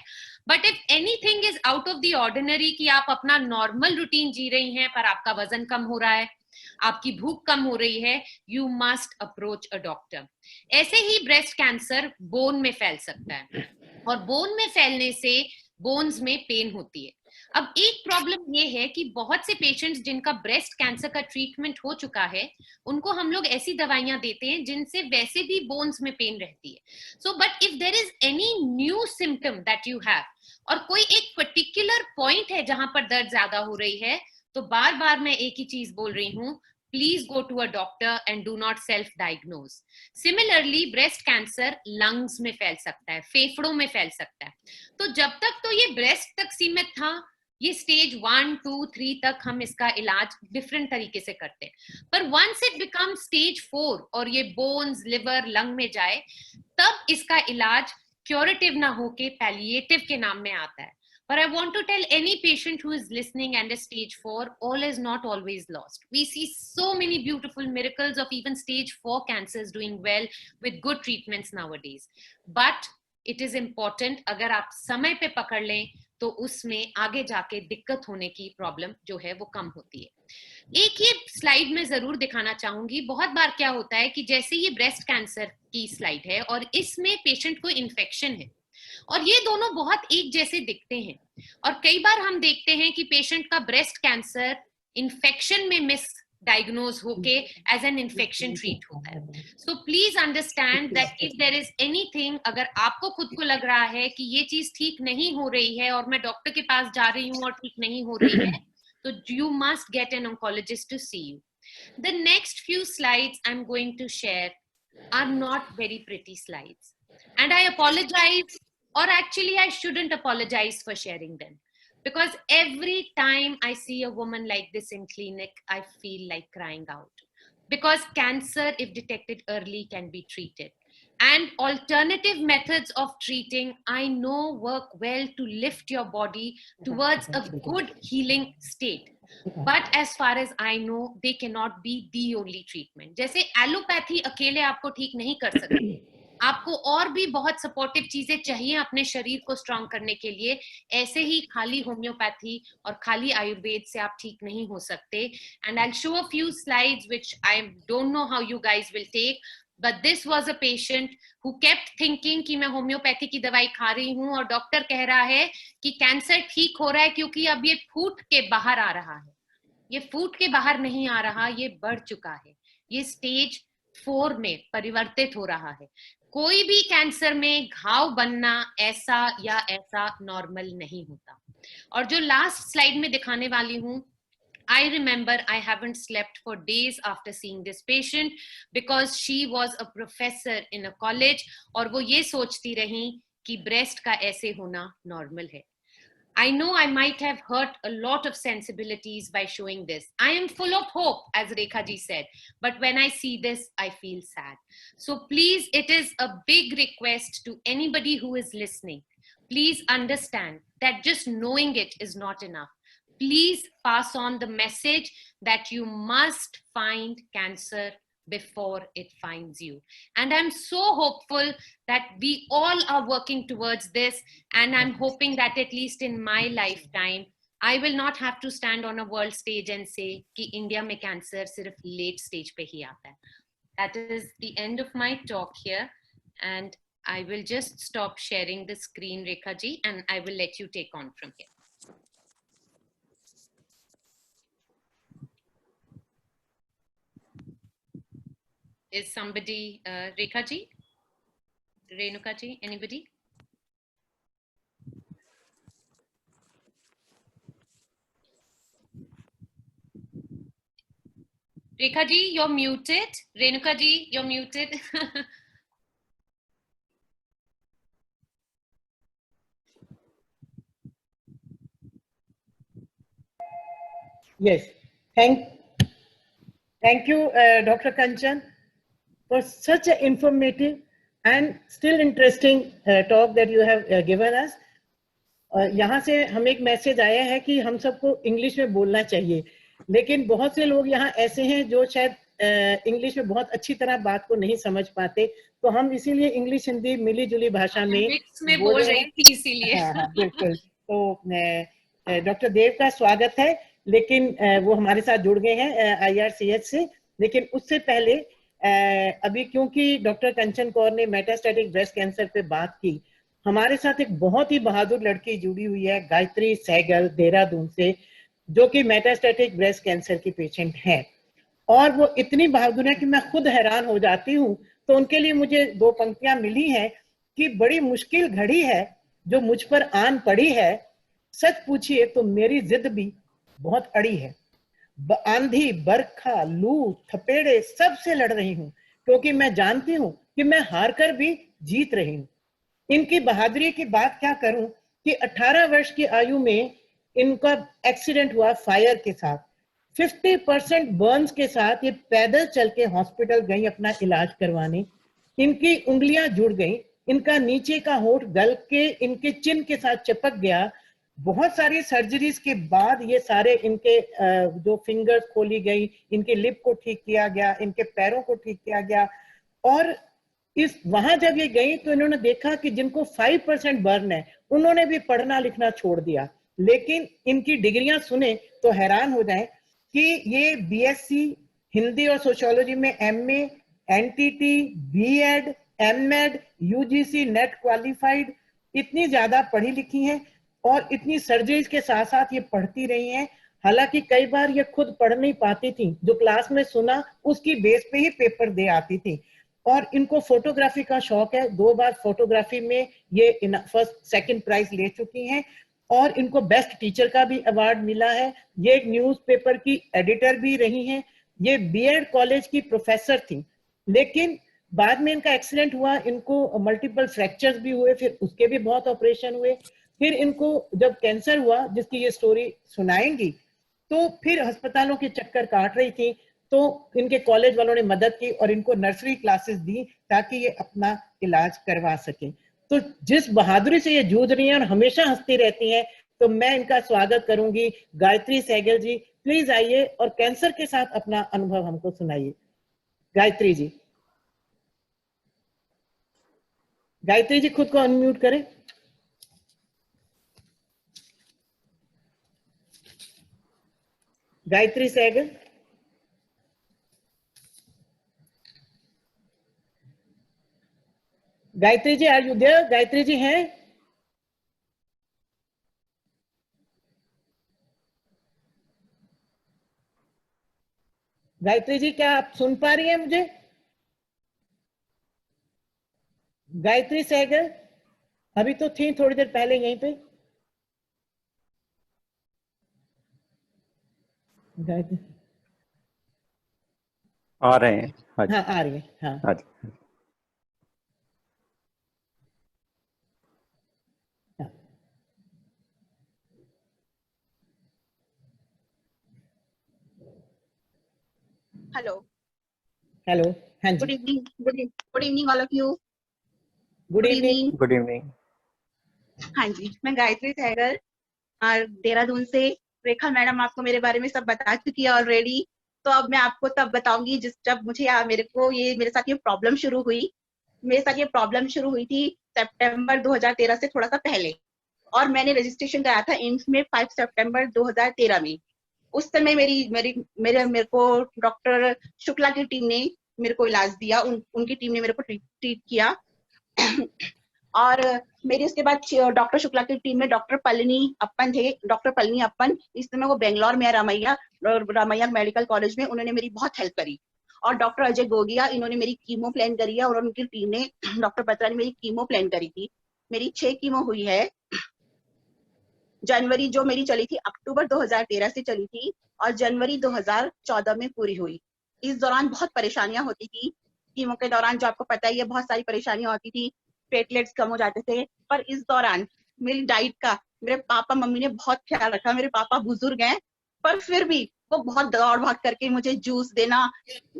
But if anything is out of the ordinary, कि आप अपना नॉर्मल रूटीन जी रही हैं पर आपका वजन कम हो रहा है, आपकी भूख कम हो रही है, you must approach a doctor. ऐसे ही ब्रेस्ट कैंसर बोन में फैल सकता है और बोन में फैलने से बोन्स में पेन होती है. अब एक प्रॉब्लम ये है कि बहुत से पेशेंट्स जिनका ब्रेस्ट कैंसर का ट्रीटमेंट हो चुका है, उनको हम लोग ऐसी दवाइयां देते हैं जिनसे वैसे भी बोन्स में पेन रहती है. So but if there is any new symptom that you have, और कोई एक पर्टिकुलर पॉइंट है जहां पर दर्द ज्यादा हो रही है, तो बार बार मैं एक ही चीज बोल रही हूँ, please go to a doctor and do not self-diagnose. Similarly, breast cancer lungs में फैल सकता है, फेफड़ों में फैल सकता है. तो जब तक तो ये ब्रेस्ट तक सीमित था, ये स्टेज 1, 2, 3 तक हम इसका इलाज डिफरेंट तरीके से करते हैं. पर once it becomes stage 4 और ये बोन्स, लिवर, लंग में जाए, तब इसका इलाज क्यूरेटिव ना होके पैलिएटिव के नाम में आता है. But I want to tell any patient who is listening and is stage 4, all is not always lost. We see so many beautiful miracles of even stage 4 cancers doing well with good treatments nowadays. But it is important, अगर आप समय पे पकड़ लें तो उसमें आगे जाके दिक्कत होने की प्रॉब्लम जो है वो कम होती है. एक ये स्लाइड में जरूर दिखाना चाहूंगी. बहुत बार क्या होता है कि जैसे ये ब्रेस्ट कैंसर की स्लाइड है और इसमें पेशेंट को इन्फेक्शन है और ये दोनों बहुत एक जैसे दिखते हैं, और कई बार हम देखते हैं कि पेशेंट का ब्रेस्ट कैंसर इन्फेक्शन में मिस डायग्नोज होके एज एन इन्फेक्शन ट्रीट होता है. So please understand that if there is anything, अगर आपको खुद को लग रहा है कि ये चीज ठीक नहीं हो रही है और मैं डॉक्टर के पास जा रही हूँ और ठीक नहीं हो रही है, तो you must get an oncologist to see you. The next few slides I'm going to share are not very pretty slides, and I apologize, or actually I shouldn't apologize for sharing them, because every time I see a woman like this in clinic, I feel like crying out, because cancer, if detected early, can be treated. And alternative methods of treating, I know, work well to lift your body towards a good healing state. But as far as I know, they cannot be the only treatment. जैसे allopathy अकेले आपको ठीक नहीं कर सकती, आपको और भी बहुत सपोर्टिव चीजें चाहिए अपने शरीर को स्ट्रॉन्ग करने के लिए. ऐसे ही खाली होम्योपैथी और खाली आयुर्वेद से आप ठीक नहीं हो सकते. And I'll show a few slides which I don't know how you guys will take. But this was a patient who kept thinking कि मैं होम्योपैथी की दवाई खा रही हूँ और डॉक्टर कह रहा है कि कैंसर ठीक हो रहा है क्योंकि अब ये फूट के बाहर आ रहा है. ये फूट के बाहर नहीं आ रहा, ये बढ़ चुका है, ये स्टेज 4 में परिवर्तित हो रहा है। कोई भी कैंसर में घाव बनना ऐसा या ऐसा नॉर्मल नहीं होता। और जो लास्ट स्लाइड में दिखाने वाली हूं, I remember I haven't slept for days after seeing this patient because she was a professor in a college और वो ये सोचती रही कि breast का ऐसे होना normal है. I know I might have hurt a lot of sensibilities by showing this. I am full of hope, as Rekha ji said, but when I see this, I feel sad. So please, it is a big request to anybody who is listening. Please understand that just knowing it is not enough. Please pass on the message that you must find cancer before it finds you. And I'm so hopeful that we all are working towards this. And I'm hoping that at least in my lifetime, I will not have to stand on a world stage and say कि India में cancer सिर्फ late stage पे ही आता है. That is the end of my talk here. And I will just stop sharing the screen, Rekha ji, and I will let you take on from here. Is somebody, Rekha ji, Renuka ji, anybody? Rekha ji, you're muted. Renuka ji, you're muted. Yes, thank you, Dr. Kanchan, for such an informative and still interesting talk that you have given us. यहाँ से हमें एक message आया है कि हम सबको English में बोलना चाहिए, लेकिन बहुत से लोग यहाँ ऐसे हैं जो शायद इंग्लिश में बहुत अच्छी तरह बात को नहीं समझ पाते, तो हम इसीलिए इंग्लिश हिंदी मिली जुली भाषा में बोल रही थी इसीलिए। हाँ, बिल्कुल। तो डॉक्टर देव का स्वागत है, लेकिन वो हमारे साथ जुड़ गए हैं IRCH से। लेकिन उससे पहले अभी क्योंकि डॉक्टर कंचन कौर ने मेटास्टैटिक ब्रेस्ट कैंसर पे बात की, हमारे साथ एक बहुत ही बहादुर लड़की जुड़ी हुई है, गायत्री सहगल, देहरादून से, जो कि मेटास्टैटिक ब्रेस्ट कैंसर की पेशेंट है। और वो इतनी बहादुर है कि मैं खुद हैरान हो जाती हूँ। तो उनके लिए मुझे 2 पंक्तियां मिली हैं कि बड़ी मुश्किल घड़ी है जो मुझ पर आन पड़ी है, सच पूछिए तो मेरी जिद भी बहुत अड़ी है। आंधी, बरखा, लू, थपेड़े सबसे लड़ रही हूँ, क्योंकि मैं जानती हूँ कि मैं हार कर भी जीत रही हूँ। इनकी बहादुरी की बात क्या करूं कि 18 वर्ष की आयु में इनका एक्सीडेंट हुआ फायर के साथ। 50% बर्न्स के साथ ये पैदल चल के हॉस्पिटल गई अपना इलाज करवाने। इनकी उंगलियां जुड़ गई, इनका नीचे का होंठ गल के इनके चिन के साथ चिपक गया। बहुत सारी सर्जरीज के बाद ये सारे इनके जो फिंगर्स खोली गई, इनके लिप को ठीक किया गया, इनके पैरों को ठीक किया गया। और वहां जब ये गई तो इन्होंने देखा कि जिनको 5% बर्न है उन्होंने भी पढ़ना लिखना छोड़ दिया। लेकिन इनकी डिग्रियां सुने तो हैरान हो जाएं कि ये BSc हिंदी और सोशियोलॉजी में MA, NTT, B.Ed, M.Med, UGC net qualified, इतनी ज्यादा पढ़ी लिखी हैं और इतनी सर्जरीज के साथ साथ ये पढ़ती रही हैं। हालांकि कई बार ये खुद पढ़ नहीं पाती थी, जो क्लास में सुना उसकी बेस पे ही पेपर दे आती थी। और इनको फोटोग्राफी का शौक है, 2 बार फोटोग्राफी में ये फर्स्ट सेकंड प्राइज ले चुकी हैं और इनको बेस्ट टीचर का भी अवार्ड मिला है। ये एक न्यूज़पेपर की एडिटर भी रही हैं। ये B.Ed कॉलेज की प्रोफेसर थी, लेकिन बाद में इनका एक्सीडेंट हुआ, इनको मल्टीपल फ्रैक्चर्स भी हुए, फिर उसके भी बहुत ऑपरेशन हुए। फिर इनको जब कैंसर हुआ, जिसकी ये स्टोरी सुनाएंगी, तो फिर अस्पतालों के चक्कर काट रही थी, तो इनके कॉलेज वालों ने मदद की और इनको नर्सरी क्लासेस दी ताकि ये अपना इलाज करवा सके। तो जिस बहादुरी से ये जूझ रही हैं और हमेशा हंसती रहती हैं, तो मैं इनका स्वागत करूंगी। गायत्री सहगल जी, प्लीज आइए और कैंसर के साथ अपना अनुभव हमको सुनाइए। गायत्री जी, गायत्री जी खुद को अनम्यूट करें। Gayatri Sehgal, Gayatri ji, are you there? Gayatri ji हैं? गायत्री जी, क्या आप सुन पा रही हैं मुझे? गायत्री सहगल अभी तो थी थोड़ी देर पहले यहीं पे। गायत्री आ रहे हैं। हाँ जी, हाँ आ रही है। हाँ हाँ जी। Hello, hello. हाँ गुड जी, evening, good evening all of you. Good good evening. Evening. Good evening. हाँ जी, मैं गायत्री सहगल और देहरादून से। रेखा मैडम आपको मेरे बारे में सब बता चुकी है ऑलरेडी, तो अब मैं आपको तब बताऊंगी जब मुझे मेरे साथ ये प्रॉब्लम शुरू हुई। मेरे साथ ये प्रॉब्लम शुरू हुई थी सितंबर 2013 से थोड़ा सा पहले, और मैंने रजिस्ट्रेशन कराया था एम्स में 5 सितंबर 2013 में। उस समय मेरे को डॉक्टर शुक्ला की टीम ने मेरे को इलाज दिया, उनकी टीम ने मेरे को ट्रीट किया। और मेरी उसके बाद डॉक्टर शुक्ला की टीम में डॉक्टर पलनी अप्पन थे। डॉक्टर पलनी अप्पन इस समय वो बेंगलोर में है, रामैया मेडिकल कॉलेज में। उन्होंने मेरी बहुत हेल्प करी। और डॉक्टर अजय गोगिया, इन्होंने मेरी कीमो प्लान करी है, और उनकी टीम ने, डॉक्टर बत्रा ने मेरी कीमो प्लान करी थी। मेरी 6 कीमो हुई है। जनवरी जो मेरी चली थी, अक्टूबर 2013 से चली थी, और जनवरी 2014 में पूरी हुई। इस दौरान बहुत परेशानियां होती थी। कीमो के दौरान जो आपको पता ही है, बहुत सारी परेशानियां होती थी, प्लेटलेट्स कम हो जाते थे। पर इस दौरान मेरी डाइट का मेरे पापा मम्मी ने बहुत ख्याल रखा। मेरे पापा बुजुर्ग हैं, पर फिर भी वो बहुत दौड़ भाग करके मुझे जूस देना,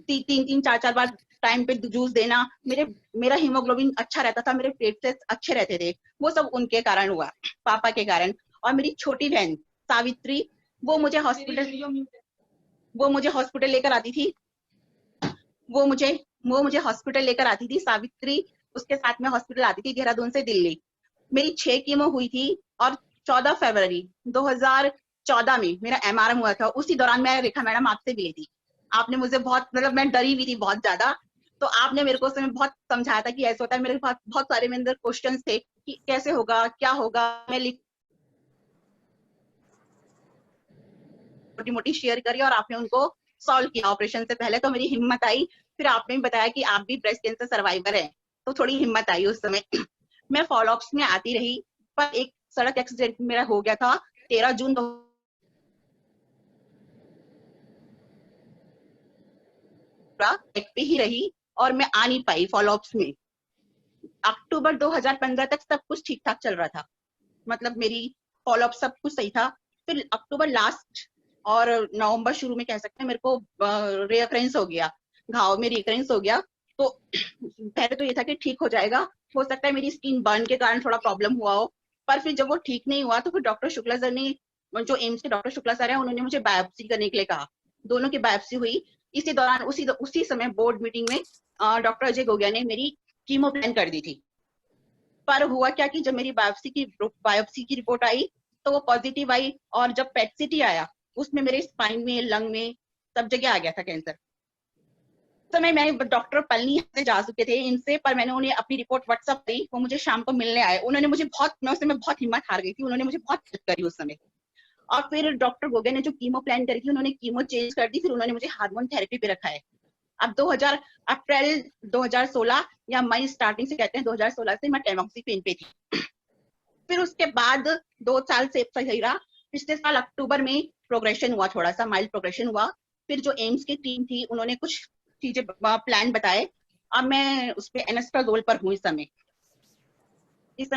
3-4 बार टाइम पे जूस देना। मेरा हीमोग्लोबिन अच्छा रहता था, मेरे प्लेटलेट्स अच्छे रहते थे। वो सब उनके कारण हुआ, पापा के कारण। और मेरी छोटी बहन सावित्री, वो मुझे हॉस्पिटल लेकर आती थी। वो मुझे हॉस्पिटल लेकर आती थी, सावित्री उसके साथ में हॉस्पिटल आती थी, देहरादून से दिल्ली। मेरी 6 कीमो हुई थी, और 14 फरवरी 2014 में मेरा MRM हुआ था। उसी दौरान मैं रेखा मैडम आपसे मिली थी। आपने मुझे बहुत, मतलब मैं डरी हुई थी बहुत ज्यादा, तो आपने मेरे को उस समय बहुत समझाया था कि ऐसा होता है। मेरे पास बहुत सारे मेरे अंदर क्वेश्चंस थे कि कैसे होगा, क्या होगा। मैं छोटी मोटी शेयर करी, और आपने उनको सॉल्व किया ऑपरेशन से पहले। तो मेरी हिम्मत आई। फिर आपने भी बताया कि आप भी ब्रेस्ट कैंसर सर्वाइवर हैं, तो थोड़ी हिम्मत आई उस समय। मैं फॉलोअप्स में आती रही, पर एक सड़क एक्सीडेंट मेरा हो गया था 13 जून पे ही रही, और मैं आ नहीं पाई फॉलोअप्स में। अक्टूबर 2015 तक सब कुछ ठीक ठाक चल रहा था, मतलब मेरी फॉलोअप सब कुछ सही था। फिर अक्टूबर लास्ट और नवंबर शुरू में कह सकते हैं, मेरे को रिकरेंस हो गया, घाव में रिकरेंस हो गया। तो पहले तो ये था कि ठीक हो जाएगा, हो सकता है मेरी स्किन बर्न के कारण थोड़ा प्रॉब्लम हुआ हो। पर फिर जब वो ठीक नहीं हुआ, तो फिर डॉक्टर शुक्ला सर ने, जो एम्स के डॉक्टर शुक्ला सर है, उन्होंने मुझे बायोप्सी करने के लिए कहा। दोनों की बायोप्सी हुई। इसी दौरान उसी समय बोर्ड मीटिंग में डॉक्टर अजय गोगिया ने मेरी कीमो प्लान कर दी थी। पर हुआ क्या कि जब मेरी बायोप्सी की रिपोर्ट आई, तो वो पॉजिटिव आई, और जब पेट-सीटी आया, उसमें मेरे स्पाइन में, लंग में, सब जगह आ गया था कैंसर। तो मैं डॉक्टर पलनी से जा चुके थे इनसे, पर मैंने उन्हें अपनी रिपोर्ट व्हाट्सअप दी। वो मुझे शाम को मिलने आए। उन्होंने मुझे मैं उस समय बहुत हिम्मत हार गई थी। उन्होंने मुझे बहुत हेल्प करी उस समय। और फिर डॉक्टर गोगिया ने जो कीमो प्लान करी थी, उन्होंने कीमो चेंज कर दी। फिर उन्होंने मुझे हार्मोन थेरेपी पे रखा है। अब अप्रैल 2016 या मई स्टार्टिंग से कहते हैं 2016 से मैं टेमोक्सिफेन पे थी। फिर उसके बाद 2 साल से सही रहा। पिछले साल अक्टूबर में प्रोग्रेशन हुआ, थोड़ा सा माइल्ड प्रोग्रेशन हुआ। फिर जो एम्स की टीम थी, उन्होंने कुछ चीजें प्लान बताए। अब मैं उस पे एनेस्टाजोल पर हूँ। इस समय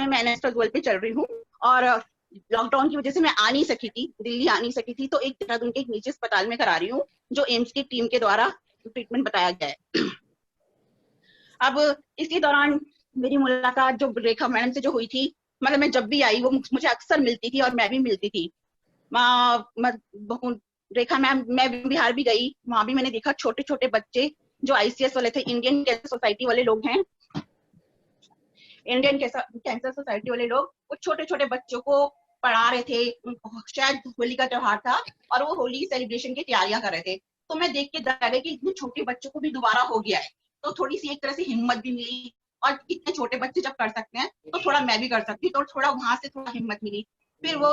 मैं एनेस्टाजोल पे चल रही हूँ। और लॉकडाउन की वजह से मैं आ नहीं सकी थी, दिल्ली आ नहीं सकी थी, तो एक देहरादून के एक निजी अस्पताल में करा रही हूँ, जो एम्स की टीम के द्वारा ट्रीटमेंट बताया गया है। अब इसी दौरान मेरी मुलाकात जो रेखा मैडम से जो हुई थी, मतलब मैं जब भी आई, वो मुझे अक्सर मिलती थी, और मैं भी मिलती थी। रेखा मैम, मैं बिहार भी गई, वहां भी मैंने देखा छोटे छोटे बच्चे जो ICS वाले थे, इंडियन कैंसर सोसाइटी वाले लोग हैं, इंडियन कैंसर सोसाइटी वाले लोग, वो छोटे छोटे बच्चों को पढ़ा रहे थे। शायद होली का त्योहार था, और वो होली सेलिब्रेशन की तैयारियां कर रहे थे। तो मैं देख के डर गई कि इतने छोटे बच्चों को भी दोबारा हो गया है। तो थोड़ी सी एक तरह से हिम्मत भी मिली, और इतने छोटे बच्चे जब कर सकते हैं, तो थोड़ा मैं भी कर सकती हूँ। तो थोड़ा वहां से थोड़ा हिम्मत मिली। फिर वो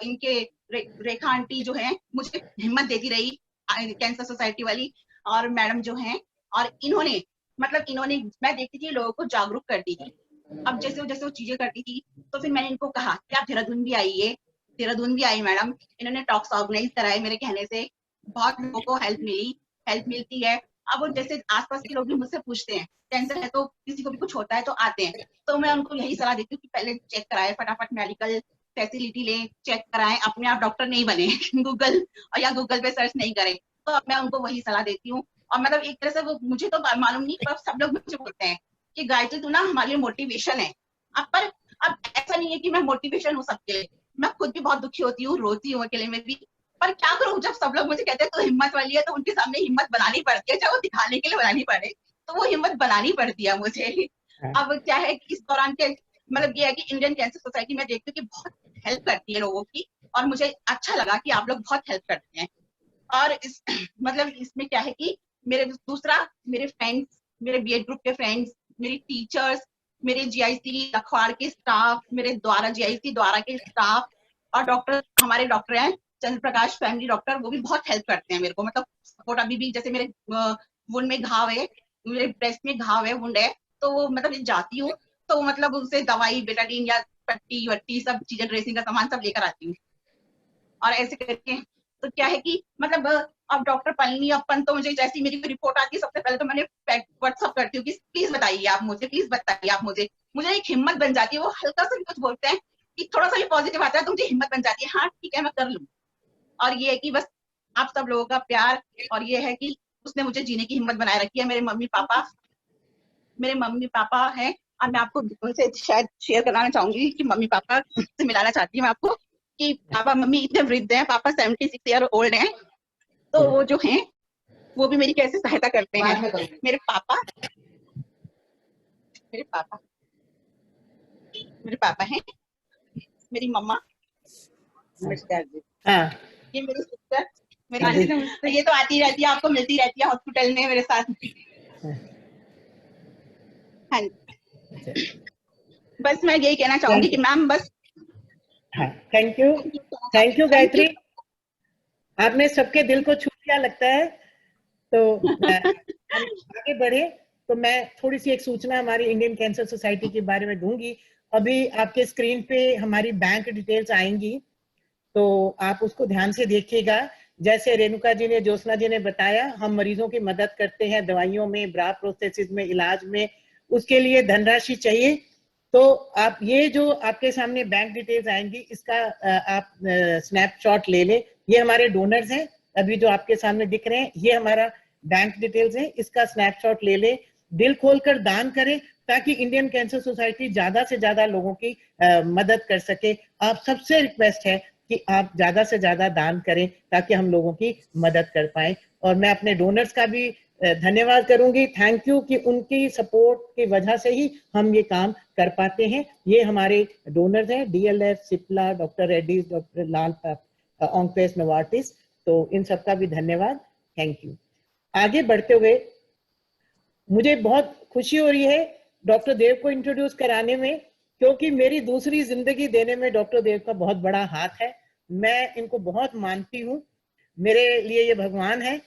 इनके रेखा आंटी जो है, मुझे हिम्मत देती रही, कैंसर सोसाइटी वाली। और मैडम जो हैं, और इन्होंने मैं देखती थी लोगों को जागरूक करती थी। अब जैसे वो चीजें करती थी, तो फिर मैंने इनको कहा कि आप देहरादून भी आइए। देहरादून भी आई मैडम, इन्होंने टॉक्स ऑर्गेनाइज कराए मेरे कहने से, बहुत लोगों को हेल्प मिलती है। अब वो जैसे आसपास के लोग भी मुझसे पूछते हैं, कैंसर है तो किसी को भी कुछ होता है तो आते हैं, तो मैं उनको यही सलाह देती हूँ कि पहले चेक कराए, फटाफट मेडिकल फैसिलिटी लें, चेक कराएं, अपने आप डॉक्टर नहीं बने गूगल पे सर्च नहीं करें। तो मैं उनको वही सलाह देती हूँ। और मतलब एक तरह से वो, मुझे तो मालूम नहीं, पर सब लोग मुझे बोलते हैं कि गायत्री तू ना हमारे लिए मोटिवेशन है। अब ऐसा नहीं है कि मैं मोटिवेशन हूँ सबके लिए, मैं खुद भी बहुत दुखी होती हूँ, रोती हूँ अकेले में भी, पर क्या करूँ, जब सब लोग मुझे कहते हैं तो हिम्मत वाली है, तो उनके सामने हिम्मत बनानी पड़ती है, चाहे वो दिखाने के लिए बनानी पड़े, तो वो हिम्मत बनानी पड़ती है मुझे। अब क्या है कि इस दौरान के मतलब ये है कि इंडियन कैंसर सोसाइटी में देखती हूँ कि बहुत हेल्प करती है लोगों की, और मुझे अच्छा लगा कि आप लोग बहुत हेल्प करते हैं। और इस मतलब इसमें क्या है कि मेरे फ्रेंड्स, मेरे बीएड ग्रुप के फ्रेंड्स, मेरी टीचर्स, मेरे जीआईसी लखवाड़ के स्टाफ, मेरे द्वारा जीआईसी द्वारा के स्टाफ, और डॉक्टर, हमारे डॉक्टर हैं चंद्र प्रकाश फैमिली डॉक्टर, वो भी बहुत हेल्प करते हैं मेरे को। मतलब सपोर्ट, अभी भी जैसे मेरे वुंड में घाव है, मेरे ब्रेस्ट में घाव है, वुंड है, तो वो मतलब जाती हूँ तो मतलब उनसे दवाई, बेटाडीन या पट्टी वट्टी सब चीजें, ड्रेसिंग का सामान सब लेकर आती हूँ। और ऐसे करके तो क्या है कि मतलब अब डॉक्टर पलनी अपन, तो मुझे जैसी मेरी रिपोर्ट आती है सबसे पहले तो मैंने व्हाट्सअप करती हूँ कि प्लीज बताइए आप मुझे, मुझे एक हिम्मत बन जाती है। वो हल्का सा भी कुछ बोलते हैं कि थोड़ा सा भी पॉजिटिव आता है तो मुझे हिम्मत बन जाती है, हाँ ठीक है मैं कर लूँ। और ये है कि बस आप सब लोगों का प्यार, और ये है कि उसने मुझे जीने की हिम्मत बनाए रखी है। मेरे मम्मी पापा हैं, और मैं आपको उनसे शायद शेयर कराना चाहूंगी कि मम्मी पापा से मिलाना चाहती हूँ आपको कि पापा मम्मी इतने वृद्ध हैं, पापा 76 ईयर ओल्ड हैं, तो वो जो हैं वो भी मेरी कैसे सहायता करते हैं। मेरे पापा हैं, मेरी मम्मा, हाँ, ये मेरी सिस्टर, मेरी ये तो आती रहती है, आपको मिलती रहती है हॉस्पिटल में मेरे साथ। हाँ, बस मैं यही कहना चाहूंगी कि मैम बस। हाँ, थैंक यू गायत्री, आपने सबके दिल को छू लिया लगता है। तो हम आगे बढ़े तो मैं थोड़ी सी एक सूचना हमारी इंडियन कैंसर सोसाइटी के बारे में दूंगी। अभी आपके स्क्रीन पे हमारी बैंक डिटेल्स आएंगी, तो आप उसको ध्यान से देखिएगा। जैसे रेणुका जी ने, ज्योत्सना जी ने बताया, हम मरीजों की मदद करते हैं दवाइयों में, ब्रा प्रोस्थेसिस में, इलाज में, उसके लिए धनराशि चाहिए तो आप ये जो आपके सामने बैंक डिटेल्स आएंगी इसका आप स्नैपशॉट ले लें। ये हमारे डोनर्स हैं, अभी जो आपके सामने दिख रहे हैं ये हमारा बैंक डिटेल्स है, इसका स्नैपशॉट ले लें, दिल खोलकर दान करें ताकि इंडियन कैंसर सोसाइटी ज्यादा से ज्यादा लोगों की मदद कर सके। आप सबसे रिक्वेस्ट है कि आप ज्यादा से ज्यादा दान करें ताकि हम लोगों की मदद कर पाए। और मैं अपने डोनर्स का भी धन्यवाद करूंगी, थैंक यू, कि उनकी सपोर्ट की वजह से ही हम ये काम कर पाते हैं। ये हमारे डोनर्स हैं, डीएलएफ, सिप्ला, डॉक्टर रेड्डीज, डॉक्टर लाल ओंकरेस नोवार्टिस, तो इन सबका भी धन्यवाद, थैंक यू। आगे बढ़ते हुए मुझे बहुत खुशी हो रही है डॉक्टर देव को इंट्रोड्यूस कराने में, क्योंकि मेरी दूसरी जिंदगी देने में डॉक्टर देव का बहुत बड़ा हाथ है। मैं इनको बहुत मानती हूँ, मेरे लिए ये भगवान है।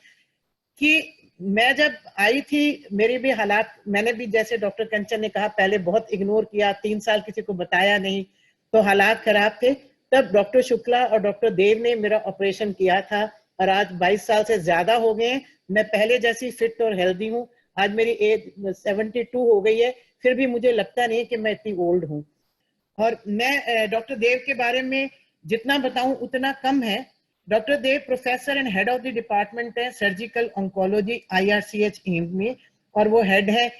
कि मैं जब आई थी मेरे भी हालात, मैंने भी जैसे डॉक्टर कंचन ने कहा पहले बहुत इग्नोर किया, 3 साल किसी को बताया नहीं, तो हालात खराब थे। तब डॉक्टर शुक्ला और डॉक्टर देव ने मेरा ऑपरेशन किया था और आज 22 साल से ज्यादा हो गए हैं। मैं पहले जैसी फिट और हेल्दी हूँ। आज मेरी एज 72 हो गई है, फिर भी मुझे लगता नहीं कि मैं इतनी ओल्ड हूँ। और मैं डॉक्टर देव के बारे में जितना बताऊं उतना कम है। Doctor Dev professor and head of the department है सर्जिकल ऑन्कोलॉजी IRCH एम्स में, और वो हेड है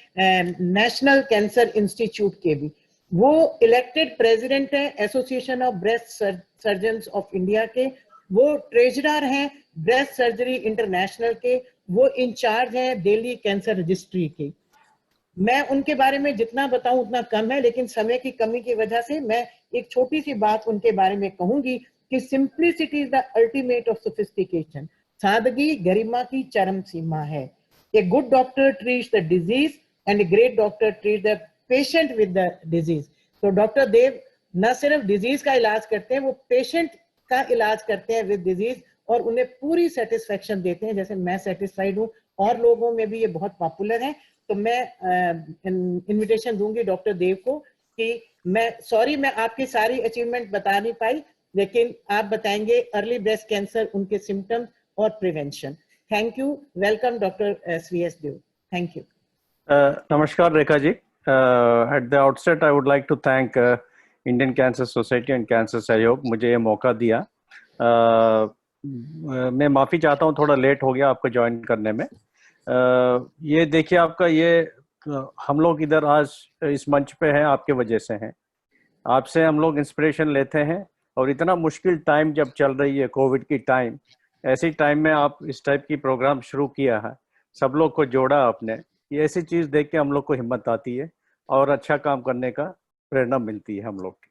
नेशनल कैंसर इंस्टीट्यूट के भी। वो इलेक्टेड प्रेसिडेंट है association of breast surgeons of India के, वो ट्रेजरर हैं ब्रेस्ट सर्जरी इंटरनेशनल के, वो इंचार्ज हैं दिल्ली कैंसर रजिस्ट्री के। मैं उनके बारे में जितना बताऊं उतना कम है, लेकिन समय की कमी की वजह से मैं एक छोटी सी बात उनके बारे में कहूंगी कि simplicity is the ultimate of sophistication. सादगी गरिमा की चरम सीमा है। A good doctor treats the disease and a great doctor treat the patient with the disease. तो डॉक्टर देव न सिर्फ डिजीज का इलाज करते हैं, वो पेशेंट का इलाज करते हैं विद डिजीज, और उन्हें पूरी सेटिस्फेक्शन देते हैं, जैसे मैं सेटिस्फाइड हूँ और लोगों में भी ये बहुत पॉपुलर है। तो मैं इनविटेशन दूंगी डॉक्टर देव को कि मैं आपकी सारी अचीवमेंट बता नहीं पाई, लेकिन आप बताएंगे अर्ली ब्रेस्ट कैंसर, उनके सिम्टम्स और prevention. Thank you, welcome doctor SVS Dev, thank you. नमस्कार Rekha ji. At the outset I would like to thank Indian Cancer Society and Cancer Sahyog, मुझे ये मौका दिया। मैं माफ़ी चाहता हूँ, थोड़ा लेट हो गया आपको ज्वाइन करने में। ये देखिए आपका हम लोग इधर आज इस मंच पे हैं आपके वजह से हैं, आपसे हम लोग इंस्पिरेशन लेते हैं। और इतना मुश्किल टाइम जब चल रही है, कोविड की टाइम, ऐसी टाइम में आप इस टाइप की प्रोग्राम शुरू किया है, सब लोग को जोड़ा आपने, ये ऐसी चीज़ देख के हम लोग को हिम्मत आती है और अच्छा काम करने का प्रेरणा मिलती है हम लोग की।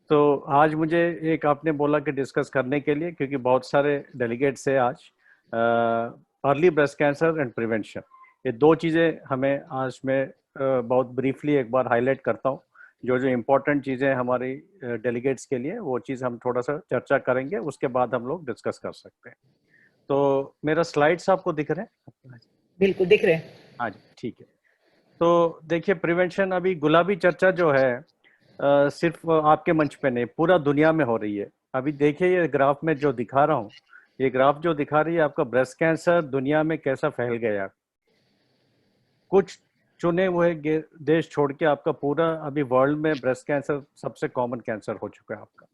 तो आज मुझे एक आपने बोला कि डिस्कस करने के लिए, क्योंकि बहुत सारे डेलीगेट्स है आज, early breast cancer and prevention, ये दो चीज़ें हमें आज मैं बहुत ब्रीफली एक बार हाईलाइट करता हूँ। जो इम्पोर्टेंट चीज़ें हमारी डेलीगेट्स के लिए, वो चीज़ हम थोड़ा सा चर्चा करेंगे, उसके बाद हम लोग डिस्कस कर सकते हैं। तो मेरा स्लाइड्स आपको दिख रहे हैं? बिल्कुल दिख रहे हैं। हाँ जी, ठीक है। तो देखिए प्रिवेंशन, अभी गुलाबी चर्चा जो है सिर्फ आपके मंच पे नहीं, पूरा दुनिया में हो रही है। अभी देखिए ये ग्राफ में जो दिखा रहा हूँ, ये ग्राफ जो दिखा रही है आपका ब्रेस्ट कैंसर दुनिया में कैसा फैल गया। कुछ चुने हुए देश छोड़ के आपका पूरा अभी वर्ल्ड में ब्रेस्ट कैंसर सबसे कॉमन कैंसर हो चुका है आपका।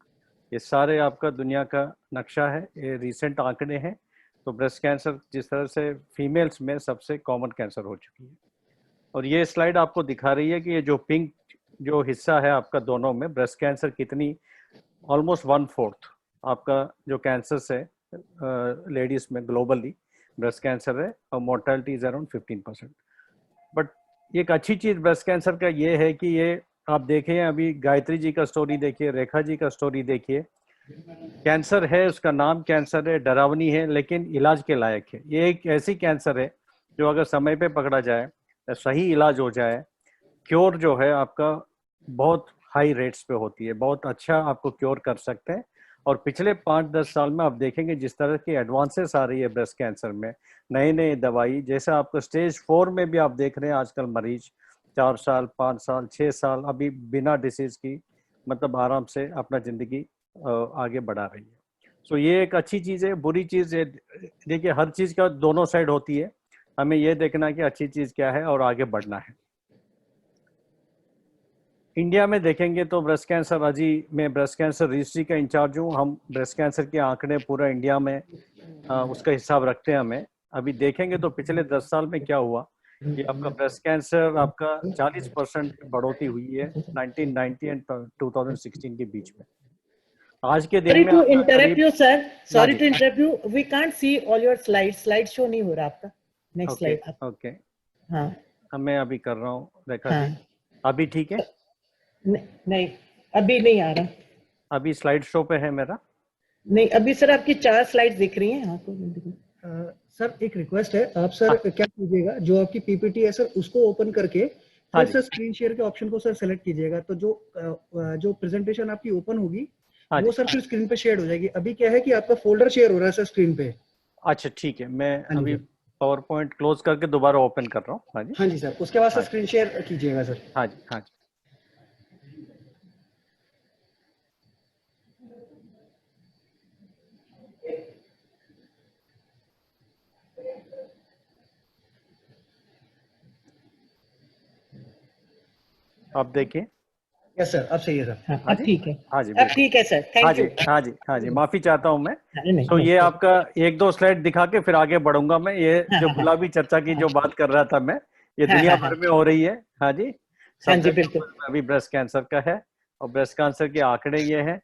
ये सारे आपका दुनिया का नक्शा है, ये रिसेंट आंकड़े हैं। तो ब्रेस्ट कैंसर जिस तरह से फीमेल्स में सबसे कॉमन कैंसर हो चुकी है। और ये स्लाइड आपको दिखा रही है कि ये जो पिंक जो हिस्सा है आपका दोनों में, ब्रेस्ट कैंसर कितनी, ऑलमोस्ट 1/4 आपका जो कैंसर है लेडीज में ग्लोबली ब्रेस्ट कैंसर है, और मोर्टेलिटी इज अराउंड 15%। बट एक अच्छी चीज ब्रेस्ट कैंसर का ये है कि ये आप देखें, अभी गायत्री जी का स्टोरी देखिए, रेखा जी का स्टोरी देखिए, कैंसर है, उसका नाम कैंसर है, डरावनी है, लेकिन इलाज के लायक है। ये एक ऐसी कैंसर है जो अगर समय पे पकड़ा जाए, सही इलाज हो जाए, क्योर जो है आपका बहुत हाई रेट्स पे होती है, बहुत अच्छा आपको क्योर कर सकते हैं। और पिछले 5-10 साल में आप देखेंगे जिस तरह की एडवांसेस आ रही है ब्रेस्ट कैंसर में, नई नई दवाई, जैसा आपको स्टेज 4 में भी आप देख रहे हैं आजकल मरीज 4 साल 5 साल 6 साल अभी बिना डिसीज की मतलब आराम से अपना जिंदगी आगे बढ़ा रही है। सो ये एक अच्छी चीज़ है। बुरी चीज़ है, देखिए हर चीज़ का दोनों साइड होती है, हमें ये देखना कि अच्छी चीज़ क्या है और आगे बढ़ना है। इंडिया में देखेंगे तो ब्रेस्ट कैंसर, अजी मैं ब्रेस्ट कैंसर रजिस्ट्री का इंचार्ज हूँ। हम ब्रेस्ट कैंसर के आंकड़े पूरा इंडिया में उसका हिसाब रखते हैं हमें। अभी देखेंगे तो पिछले 10 साल में क्या हुआ कि आपका ब्रेस्ट कैंसर आपका 40% बढ़ोतरी हुई है 1990 एंड 2016 के बीच में। आज के दिन में Sorry to interrupt you. We can't see all your slides. Slide show नहीं हो रहा आपका। Next slide. ओके, हाँ मैं अभी कर रहा हूँ रेखा जी। अभी ठीक है? नहीं, अभी नहीं आ रहा। अभी स्लाइड शो पे है मेरा? नहीं, अभी सर आपकी 4 स्लाइड दिख रही हैं। हाँ, सर एक रिक्वेस्ट है, आप सर क्या कीजिएगा, जो आपकी पीपीटी है सर उसको ओपन करके फिर सर स्क्रीन शेयर के ऑप्शन को सर सेलेक्ट कीजिएगा। तो जो प्रेजेंटेशन आपकी ओपन होगी वो सर फिर स्क्रीन पे शेयर हो जाएगी। अभी क्या है कि आपका फोल्डर शेयर हो रहा है सर स्क्रीन पे। अच्छा ठीक है, मैं अभी पावर पॉइंट क्लोज करके दोबारा ओपन कर रहा हूँ। हाँ जी सर, उसके बाद सर स्क्रीन शेयर कीजिएगा सर। हाँ जी हाँ जी। अब देखिए। यस सर, अब सही है सर। अब ठीक है। हाँ जी, अब ठीक है सर, थैंक यू। हाँ जी, माफी चाहता हूँ मैं। तो ये आपका 1-2 स्लाइड दिखा के फिर आगे बढ़ूंगा मैं। ये जो गुलाबी चर्चा की जो बात कर रहा था मैं, ये दुनिया भर में हो रही है। हाँ जी, बिल्कुल। अभी ब्रेस्ट कैंसर का है और ब्रेस्ट कैंसर के आंकड़े ये हैं।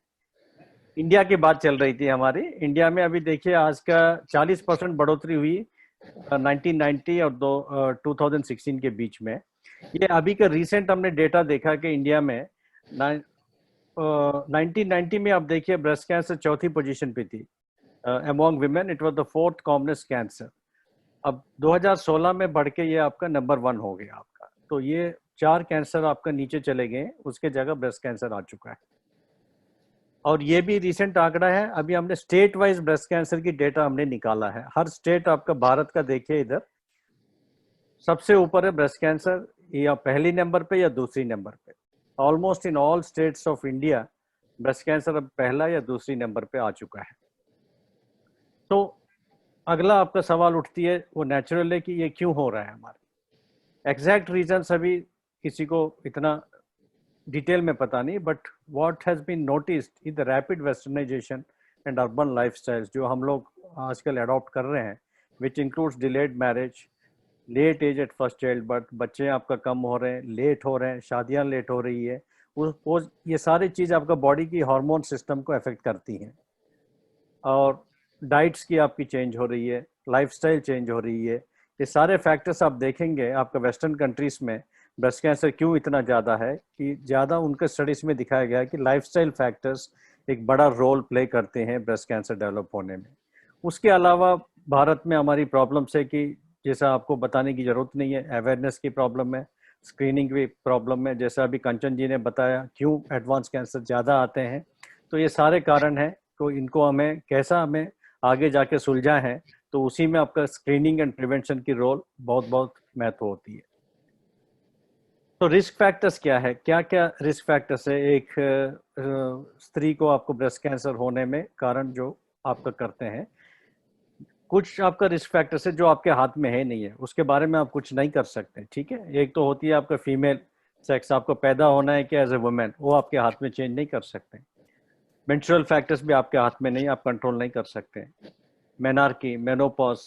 इंडिया की बात चल रही थी हमारी। इंडिया में अभी देखिए आज का 40% बढ़ोतरी हुई 1990 और 2016 के बीच में। ये अभी का रिसेंट हमने डेटा देखा कि इंडिया में 1990 में आप देखिए ब्रेस्ट कैंसर 4थी पोजीशन पे थी among women, it was the 4th commonest cancer. अब 2016 में बढ़ के ये आपका नंबर 1 हो गया आपका। तो ये 4 कैंसर आपका नीचे चले गए, उसके जगह ब्रेस्ट कैंसर आ चुका है। और ये भी रिसेंट आंकड़ा है। अभी हमने स्टेट वाइज ब्रेस्ट कैंसर की डेटा हमने निकाला है। हर स्टेट आपका भारत का देखिए इधर सबसे ऊपर है ब्रेस्ट कैंसर, या पहली नंबर पे या दूसरी नंबर पे। Almost in all states of India breast cancer अब पहला या दूसरी नंबर पे आ चुका है। तो अगला आपका सवाल उठती है वो नेचुरल है कि ये क्यों हो रहा है हमारे। एग्जैक्ट रीजन अभी किसी को इतना डिटेल में पता नहीं, but what has been noticed is the rapid westernisation and urban lifestyles जो हम लोग आजकल अडॉप्ट कर रहे हैं, which includes delayed marriage, late age at first child birth, बच्चे आपका कम हो रहे हैं, लेट हो रहे हैं, शादियां लेट हो रही है, वो ये सारी चीज़ आपका बॉडी की हार्मोन सिस्टम को अफेक्ट करती हैं। और डाइट्स की आपकी चेंज हो रही है, लाइफस्टाइल चेंज हो रही है, ये सारे फैक्टर्स आप देखेंगे आपका वेस्टर्न कंट्रीज में ब्रेस्ट कैंसर क्यों इतना ज़्यादा है कि ज़्यादा उनके स्टडीज़ में दिखाया गया है कि लाइफस्टाइल फैक्टर्स एक बड़ा रोल प्ले करते हैं ब्रेस्ट कैंसर डेवलप होने में। उसके अलावा भारत में हमारी प्रॉब्लम्स है कि जैसा आपको बताने की ज़रूरत नहीं है, अवेयरनेस की प्रॉब्लम है, स्क्रीनिंग की प्रॉब्लम है, जैसा अभी कंचन जी ने बताया क्यों एडवांस कैंसर ज़्यादा आते हैं। तो ये सारे कारण हैं, तो इनको हमें कैसा हमें आगे जाके सुलझा है, तो उसी में आपका स्क्रीनिंग एंड प्रिवेंशन की रोल बहुत बहुत महत्व होती है। तो रिस्क फैक्टर्स क्या है, क्या क्या रिस्क फैक्टर्स है एक स्त्री को आपको ब्रेस्ट कैंसर होने में कारण जो आपका करते हैं। कुछ आपका रिस्क फैक्टर्स है जो आपके हाथ में है नहीं है, उसके बारे में आप कुछ नहीं कर सकते, ठीक है। एक तो होती है आपका फीमेल सेक्स, आपको पैदा होना है कि एज ए वुमेन, वो आपके हाथ में चेंज नहीं कर सकते। मेंस्ट्रुअल फैक्टर्स भी आपके हाथ में नहीं, आप कंट्रोल नहीं कर सकते। Menarche, menopause,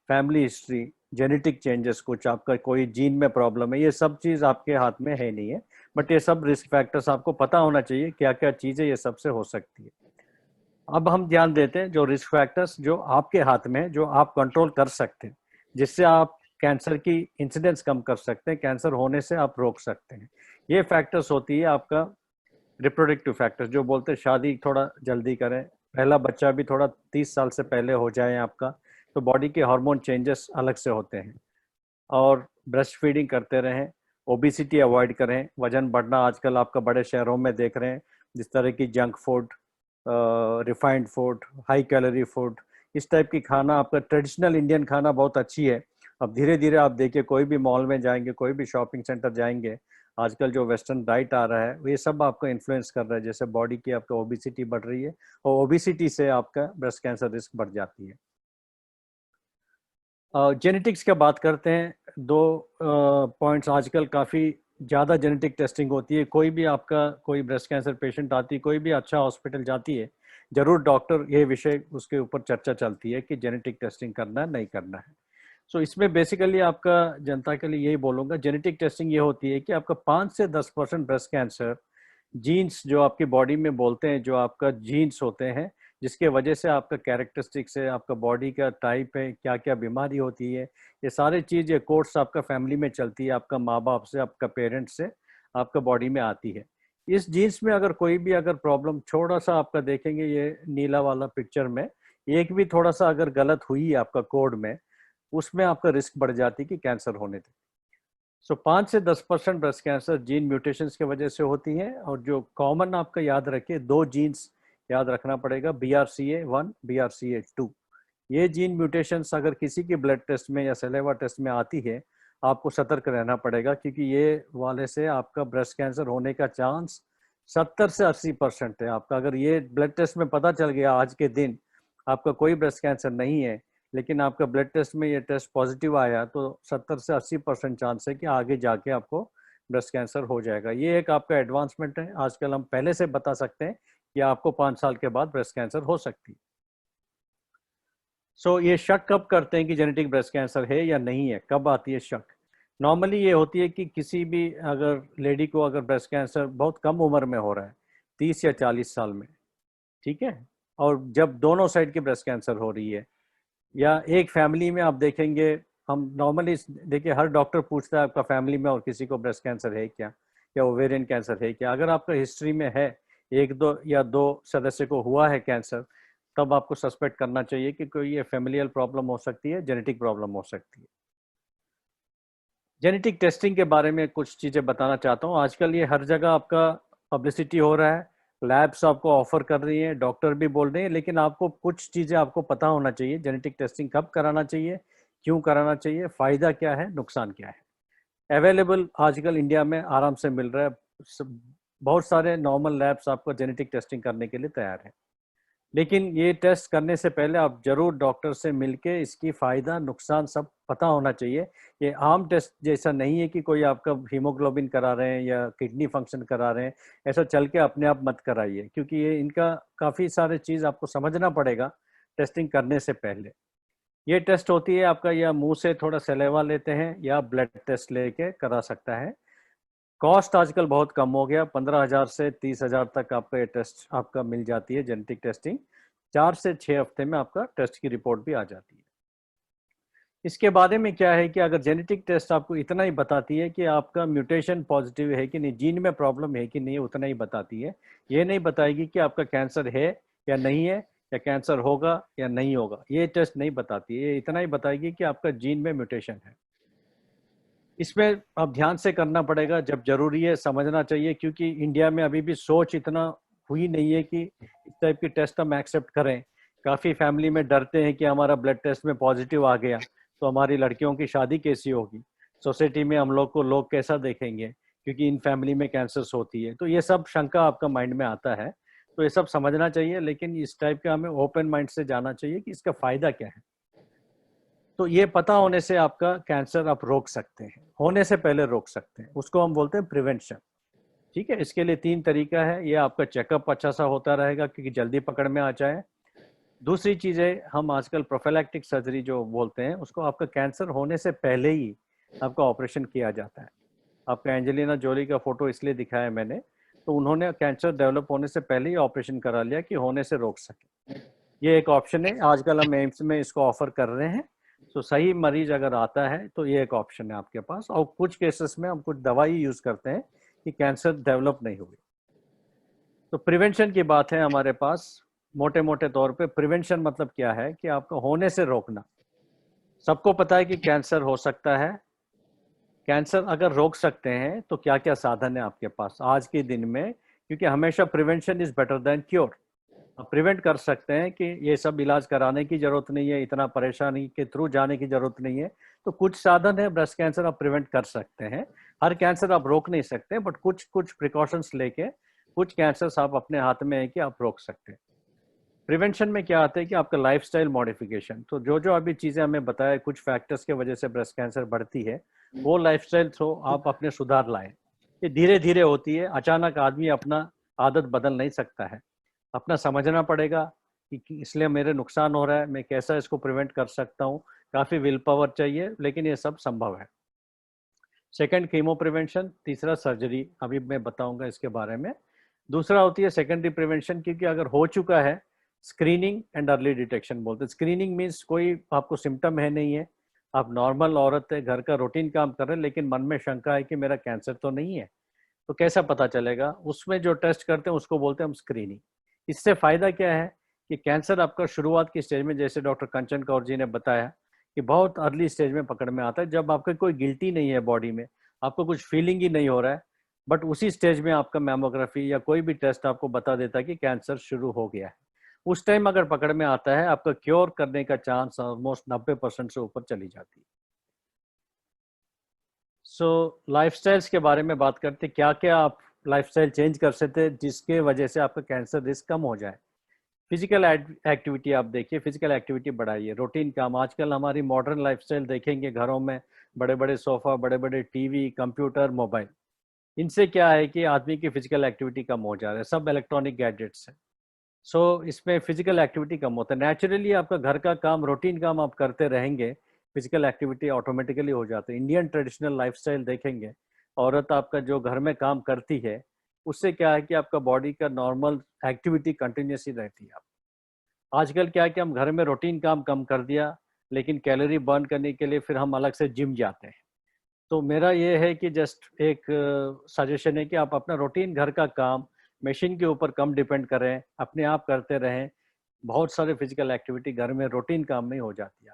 family history, genetic changes, कुछ आपका कोई जीन में प्रॉब्लम है, ये सब चीज़ आपके हाथ में है नहीं है, बट ये सब रिस्क फैक्टर्स आपको पता होना चाहिए क्या क्या चीज़ें ये सबसे हो सकती है। अब हम ध्यान देते हैं जो रिस्क फैक्टर्स जो आपके हाथ में है, जो आप कंट्रोल कर सकते हैं, जिससे आप कैंसर की इंसिडेंस कम कर सकते हैं, कैंसर होने से आप रोक सकते हैं। ये फैक्टर्स होती है आपका रिप्रोडक्टिव फैक्टर्स, जो बोलते हैं शादी थोड़ा जल्दी करें, पहला बच्चा भी थोड़ा 30 साल से पहले हो जाए आपका, तो बॉडी के हार्मोन चेंजेस अलग से होते हैं। और ब्रेस्ट फीडिंग करते रहें, ओबिसिटी अवॉइड करें, वजन बढ़ना आजकल आपका बड़े शहरों में देख रहे हैं, जिस तरह की junk food, refined food, high calorie food, इस टाइप की खाना, आपका ट्रेडिशनल इंडियन खाना बहुत अच्छी है। अब धीरे धीरे आप देखिए कोई भी मॉल में जाएंगे, कोई भी शॉपिंग सेंटर जाएंगे, आजकल जो वेस्टर्न डाइट आ रहा है ये सब आपको इन्फ्लुएंस कर रहा है, जैसे बॉडी की आपका ओबिसिटी बढ़ रही है, और ओबिसिटी से आपका ब्रेस्ट कैंसर रिस्क बढ़ जाती है। जेनेटिक्स की बात करते हैं, दो पॉइंट्स आजकल काफ़ी ज़्यादा जेनेटिक टेस्टिंग होती है। कोई भी आपका कोई ब्रेस्ट कैंसर पेशेंट आती है, कोई भी अच्छा हॉस्पिटल जाती है, जरूर डॉक्टर ये विषय उसके ऊपर चर्चा चलती है कि जेनेटिक टेस्टिंग करना है नहीं करना है। सो इसमें बेसिकली आपका जनता के लिए यही बोलूँगा, जेनेटिक टेस्टिंग ये होती है कि आपका 5 से 10% ब्रेस्ट कैंसर जीन्स जो आपकी बॉडी में बोलते हैं, जो आपका जीन्स होते हैं, जिसके वजह से आपका कैरेक्टरिस्टिक्स है, आपका बॉडी का टाइप है, क्या क्या बीमारी होती है, ये सारी चीज़, ये कोर्स आपका फैमिली में चलती है, आपका माँ बाप से, आपका पेरेंट्स से आपका बॉडी में आती है। इस जीन्स में अगर कोई भी अगर प्रॉब्लम थोड़ा सा आपका देखेंगे, ये नीला वाला पिक्चर में एक भी थोड़ा सा अगर गलत हुई है आपका कोड में, उसमें आपका रिस्क बढ़ जाती है कि कैंसर होने तक। सो 5 से 10% ब्रेस्ट कैंसर जीन म्यूटेशंस की वजह से होती हैं। और जो कॉमन आपका याद रखिए, 2 जीन्स याद रखना पड़ेगा, BRCA1, BRCA2। ये जीन म्यूटेशंस अगर किसी की ब्लड टेस्ट में या सलेवा टेस्ट में आती है, आपको सतर्क रहना पड़ेगा, क्योंकि ये वाले से आपका ब्रेस्ट कैंसर होने का चांस 70 से 80% है। आपका अगर ये ब्लड टेस्ट में पता चल गया आज के दिन आपका कोई ब्रेस्ट कैंसर नहीं है, लेकिन आपका ब्लड टेस्ट में ये टेस्ट पॉजिटिव आया, तो 70 से 80% चांस है कि आगे जाके आपको ब्रेस्ट कैंसर हो जाएगा। ये एक आपका एडवांसमेंट है, आजकल हम पहले से बता सकते हैं कि आपको 5 साल के बाद ब्रेस्ट कैंसर हो सकती है। सो ये शक कब करते हैं कि जेनेटिक ब्रेस्ट कैंसर है या नहीं है, कब आती है शक? नॉर्मली ये होती है कि किसी भी अगर लेडी को अगर ब्रेस्ट कैंसर बहुत कम उम्र में हो रहा है, 30 या 40 साल में, ठीक है, और जब दोनों साइड की ब्रेस्ट कैंसर हो रही है, या एक फैमिली में आप देखेंगे, हम नॉर्मली देखिए हर डॉक्टर पूछता है आपका फैमिली में और किसी को ब्रेस्ट कैंसर है क्या, या ओवेरियन कैंसर है क्या। अगर आपका हिस्ट्री में है, 1 या 2 सदस्य को हुआ है कैंसर, तब आपको सस्पेक्ट करना चाहिए कि कोई ये फैमिलियल प्रॉब्लम हो सकती है, जेनेटिक प्रॉब्लम हो सकती है। जेनेटिक टेस्टिंग के बारे में कुछ चीज़ें बताना चाहता हूँ। आजकल ये हर जगह आपका पब्लिसिटी हो रहा है, लैब्स आपको ऑफर कर रही हैं, डॉक्टर भी बोल रहे हैं, लेकिन आपको कुछ चीज़ें आपको पता होना चाहिए। जेनेटिक टेस्टिंग कब कराना चाहिए, क्यों कराना चाहिए, फायदा क्या है, नुकसान क्या है। अवेलेबल आजकल इंडिया में आराम से मिल रहा है, बहुत सारे नॉर्मल लैब्स आपको जेनेटिक टेस्टिंग करने के लिए तैयार हैं। लेकिन ये टेस्ट करने से पहले आप जरूर डॉक्टर से मिलके इसकी फ़ायदा नुकसान सब पता होना चाहिए। ये आम टेस्ट जैसा नहीं है कि कोई आपका हीमोग्लोबिन करा रहे हैं या किडनी फंक्शन करा रहे हैं, ऐसा चल के अपने आप मत कराइए, क्योंकि ये इनका काफ़ी सारे चीज़ आपको समझना पड़ेगा टेस्टिंग करने से पहले। ये टेस्ट होती है आपका, या मुंह से थोड़ा सलेवा लेते हैं या ब्लड टेस्ट लेके करा सकता है। कॉस्ट आजकल बहुत कम हो गया, 15,000 से 30,000 तक आपका ये टेस्ट आपका मिल जाती है जेनेटिक टेस्टिंग। 4 से 6 हफ्ते में आपका टेस्ट की रिपोर्ट भी आ जाती है। इसके बारे में क्या है कि अगर जेनेटिक टेस्ट आपको इतना ही बताती है कि आपका म्यूटेशन पॉजिटिव है कि नहीं, जीन में प्रॉब्लम है कि नहीं, उतना ही बताती है। ये नहीं बताएगी कि आपका कैंसर है या नहीं है, या कैंसर होगा या नहीं होगा, ये टेस्ट नहीं बताती है। ये इतना ही बताएगी कि आपका जीन में म्यूटेशन है। इसमें अब ध्यान से करना पड़ेगा जब जरूरी है, समझना चाहिए, क्योंकि इंडिया में अभी भी सोच इतना हुई नहीं है कि इस टाइप की टेस्ट हम एक्सेप्ट करें। काफ़ी फैमिली में डरते हैं कि हमारा ब्लड टेस्ट में पॉजिटिव आ गया तो हमारी लड़कियों की शादी कैसी होगी, सोसाइटी में हम लोग को लोग कैसा देखेंगे, क्योंकि इन फैमिली में कैंसर्स होती है। तो ये सब शंका आपका माइंड में आता है, तो ये सब समझना चाहिए। लेकिन इस टाइप का हमें ओपन माइंड से जाना चाहिए कि इसका फ़ायदा क्या है। तो ये पता होने से आपका कैंसर आप रोक सकते हैं, होने से पहले रोक सकते हैं, उसको हम बोलते हैं प्रिवेंशन। ठीक है, इसके लिए 3 तरीका है। ये आपका चेकअप अच्छा सा होता रहेगा क्योंकि जल्दी पकड़ में आ जाए। दूसरी चीज़ है, हम आजकल प्रोफिलैक्टिक सर्जरी जो बोलते हैं उसको, आपका कैंसर होने से पहले ही आपका ऑपरेशन किया जाता है। आपका एंजेलिना जोली का फोटो इसलिए दिखाया मैंने, तो उन्होंने कैंसर डेवलप होने से पहले ही ऑपरेशन करा लिया कि होने से रोक सके। ये एक ऑप्शन है, आजकल हम एम्स में इसको ऑफर कर रहे हैं। तो सही मरीज अगर आता है तो ये एक ऑप्शन है आपके पास। और कुछ केसेस में हम कुछ दवाई यूज करते हैं कि कैंसर डेवलप नहीं हुई। तो प्रिवेंशन की बात है हमारे पास। मोटे मोटे तौर पे प्रिवेंशन मतलब क्या है कि आपको होने से रोकना। सबको पता है कि कैंसर हो सकता है, कैंसर अगर रोक सकते हैं तो क्या क्या साधन है आपके पास आज के दिन में, क्योंकि हमेशा prevention is better than cure. Prevent कर सकते हैं कि ये सब इलाज कराने की जरूरत नहीं है, इतना परेशानी के थ्रू जाने की जरूरत नहीं है। तो कुछ साधन है, ब्रेस्ट कैंसर आप प्रिवेंट कर सकते हैं। हर कैंसर आप रोक नहीं सकते, बट कुछ प्रिकॉशंस लेके कुछ कैंसर्स आप अपने हाथ में है कि आप रोक सकते हैं। प्रिवेंशन में क्या आता है कि आपका लाइफस्टाइल मॉडिफिकेशन। तो जो अभी चीज़ें हमें बताया, कुछ फैक्टर्स की वजह से ब्रेस्ट कैंसर बढ़ती है, वो लाइफस्टाइल थ्रू आप अपने सुधार लाएं। ये धीरे धीरे होती है, अचानक आदमी अपना आदत बदल नहीं सकता है। अपना समझना पड़ेगा कि इसलिए मेरे नुकसान हो रहा है, मैं कैसा इसको प्रिवेंट कर सकता हूँ। काफ़ी विल पावर चाहिए, लेकिन ये सब संभव है। सेकंड कीमो प्रिवेंशन, तीसरा सर्जरी, अभी मैं बताऊंगा इसके बारे में। दूसरा होती है सेकेंडरी प्रिवेंशन, क्योंकि अगर हो चुका है, स्क्रीनिंग एंड अर्ली डिटेक्शन बोलते हैं। स्क्रीनिंग मीन्स कोई आपको सिम्टम है नहीं है, आप नॉर्मल औरत है, घर का रूटीन काम कर रहे हैं, लेकिन मन में शंका है कि मेरा कैंसर तो नहीं है, तो कैसा पता चलेगा? उसमें जो टेस्ट करते हैं उसको बोलते हैं हम स्क्रीनिंग। इससे फायदा क्या है कि कैंसर आपका शुरुआत की स्टेज में, जैसे डॉक्टर कंचन कौर जी ने बताया, कि बहुत अर्ली स्टेज में पकड़ में आता है, जब आपका कोई गिल्टी नहीं है बॉडी में, आपको कुछ फीलिंग ही नहीं हो रहा है, बट उसी स्टेज में आपका मैमोग्राफी या कोई भी टेस्ट आपको बता देता है कि कैंसर शुरू हो गया है। उस टाइम अगर पकड़ में आता है, आपका क्योर करने का चांस ऑलमोस्ट 90% से ऊपर चली जाती है। सो लाइफस्टाइल्स के बारे में बात करते, क्या क्या आप लाइफस्टाइल चेंज कर सकते हैं जिसके वजह से आपका कैंसर रिस्क कम हो जाए। फिजिकल एक्टिविटी आप देखिए, फिजिकल एक्टिविटी बढ़ाइए, रूटीन काम। आजकल हमारी मॉडर्न लाइफस्टाइल देखेंगे, घरों में बड़े बड़े सोफा, बड़े बड़े टीवी, कंप्यूटर, मोबाइल, इनसे क्या है कि आदमी की फिजिकल एक्टिविटी कम हो जा रहा है, सब इलेक्ट्रॉनिक गैजेट्स हैं। सो इसमें फिजिकल एक्टिविटी कम होता है। नेचुरली आपका घर का काम, रूटीन काम आप करते रहेंगे, फिजिकल एक्टिविटी ऑटोमेटिकली हो जाती है। इंडियन ट्रेडिशनल लाइफस्टाइल देखेंगे, औरत आपका जो घर में काम करती है, उससे क्या है कि आपका बॉडी का नॉर्मल एक्टिविटी कंटिन्यूस ही रहती है। आजकल क्या है कि हम घर में रूटीन काम कम कर दिया, लेकिन कैलोरी बर्न करने के लिए फिर हम अलग से जिम जाते हैं। तो मेरा ये है कि जस्ट एक सजेशन है कि आप अपना रूटीन घर का काम मशीन के ऊपर कम डिपेंड करें, अपने आप करते रहें। बहुत सारे फिजिकल एक्टिविटी घर में रूटीन काम में हो जाती है।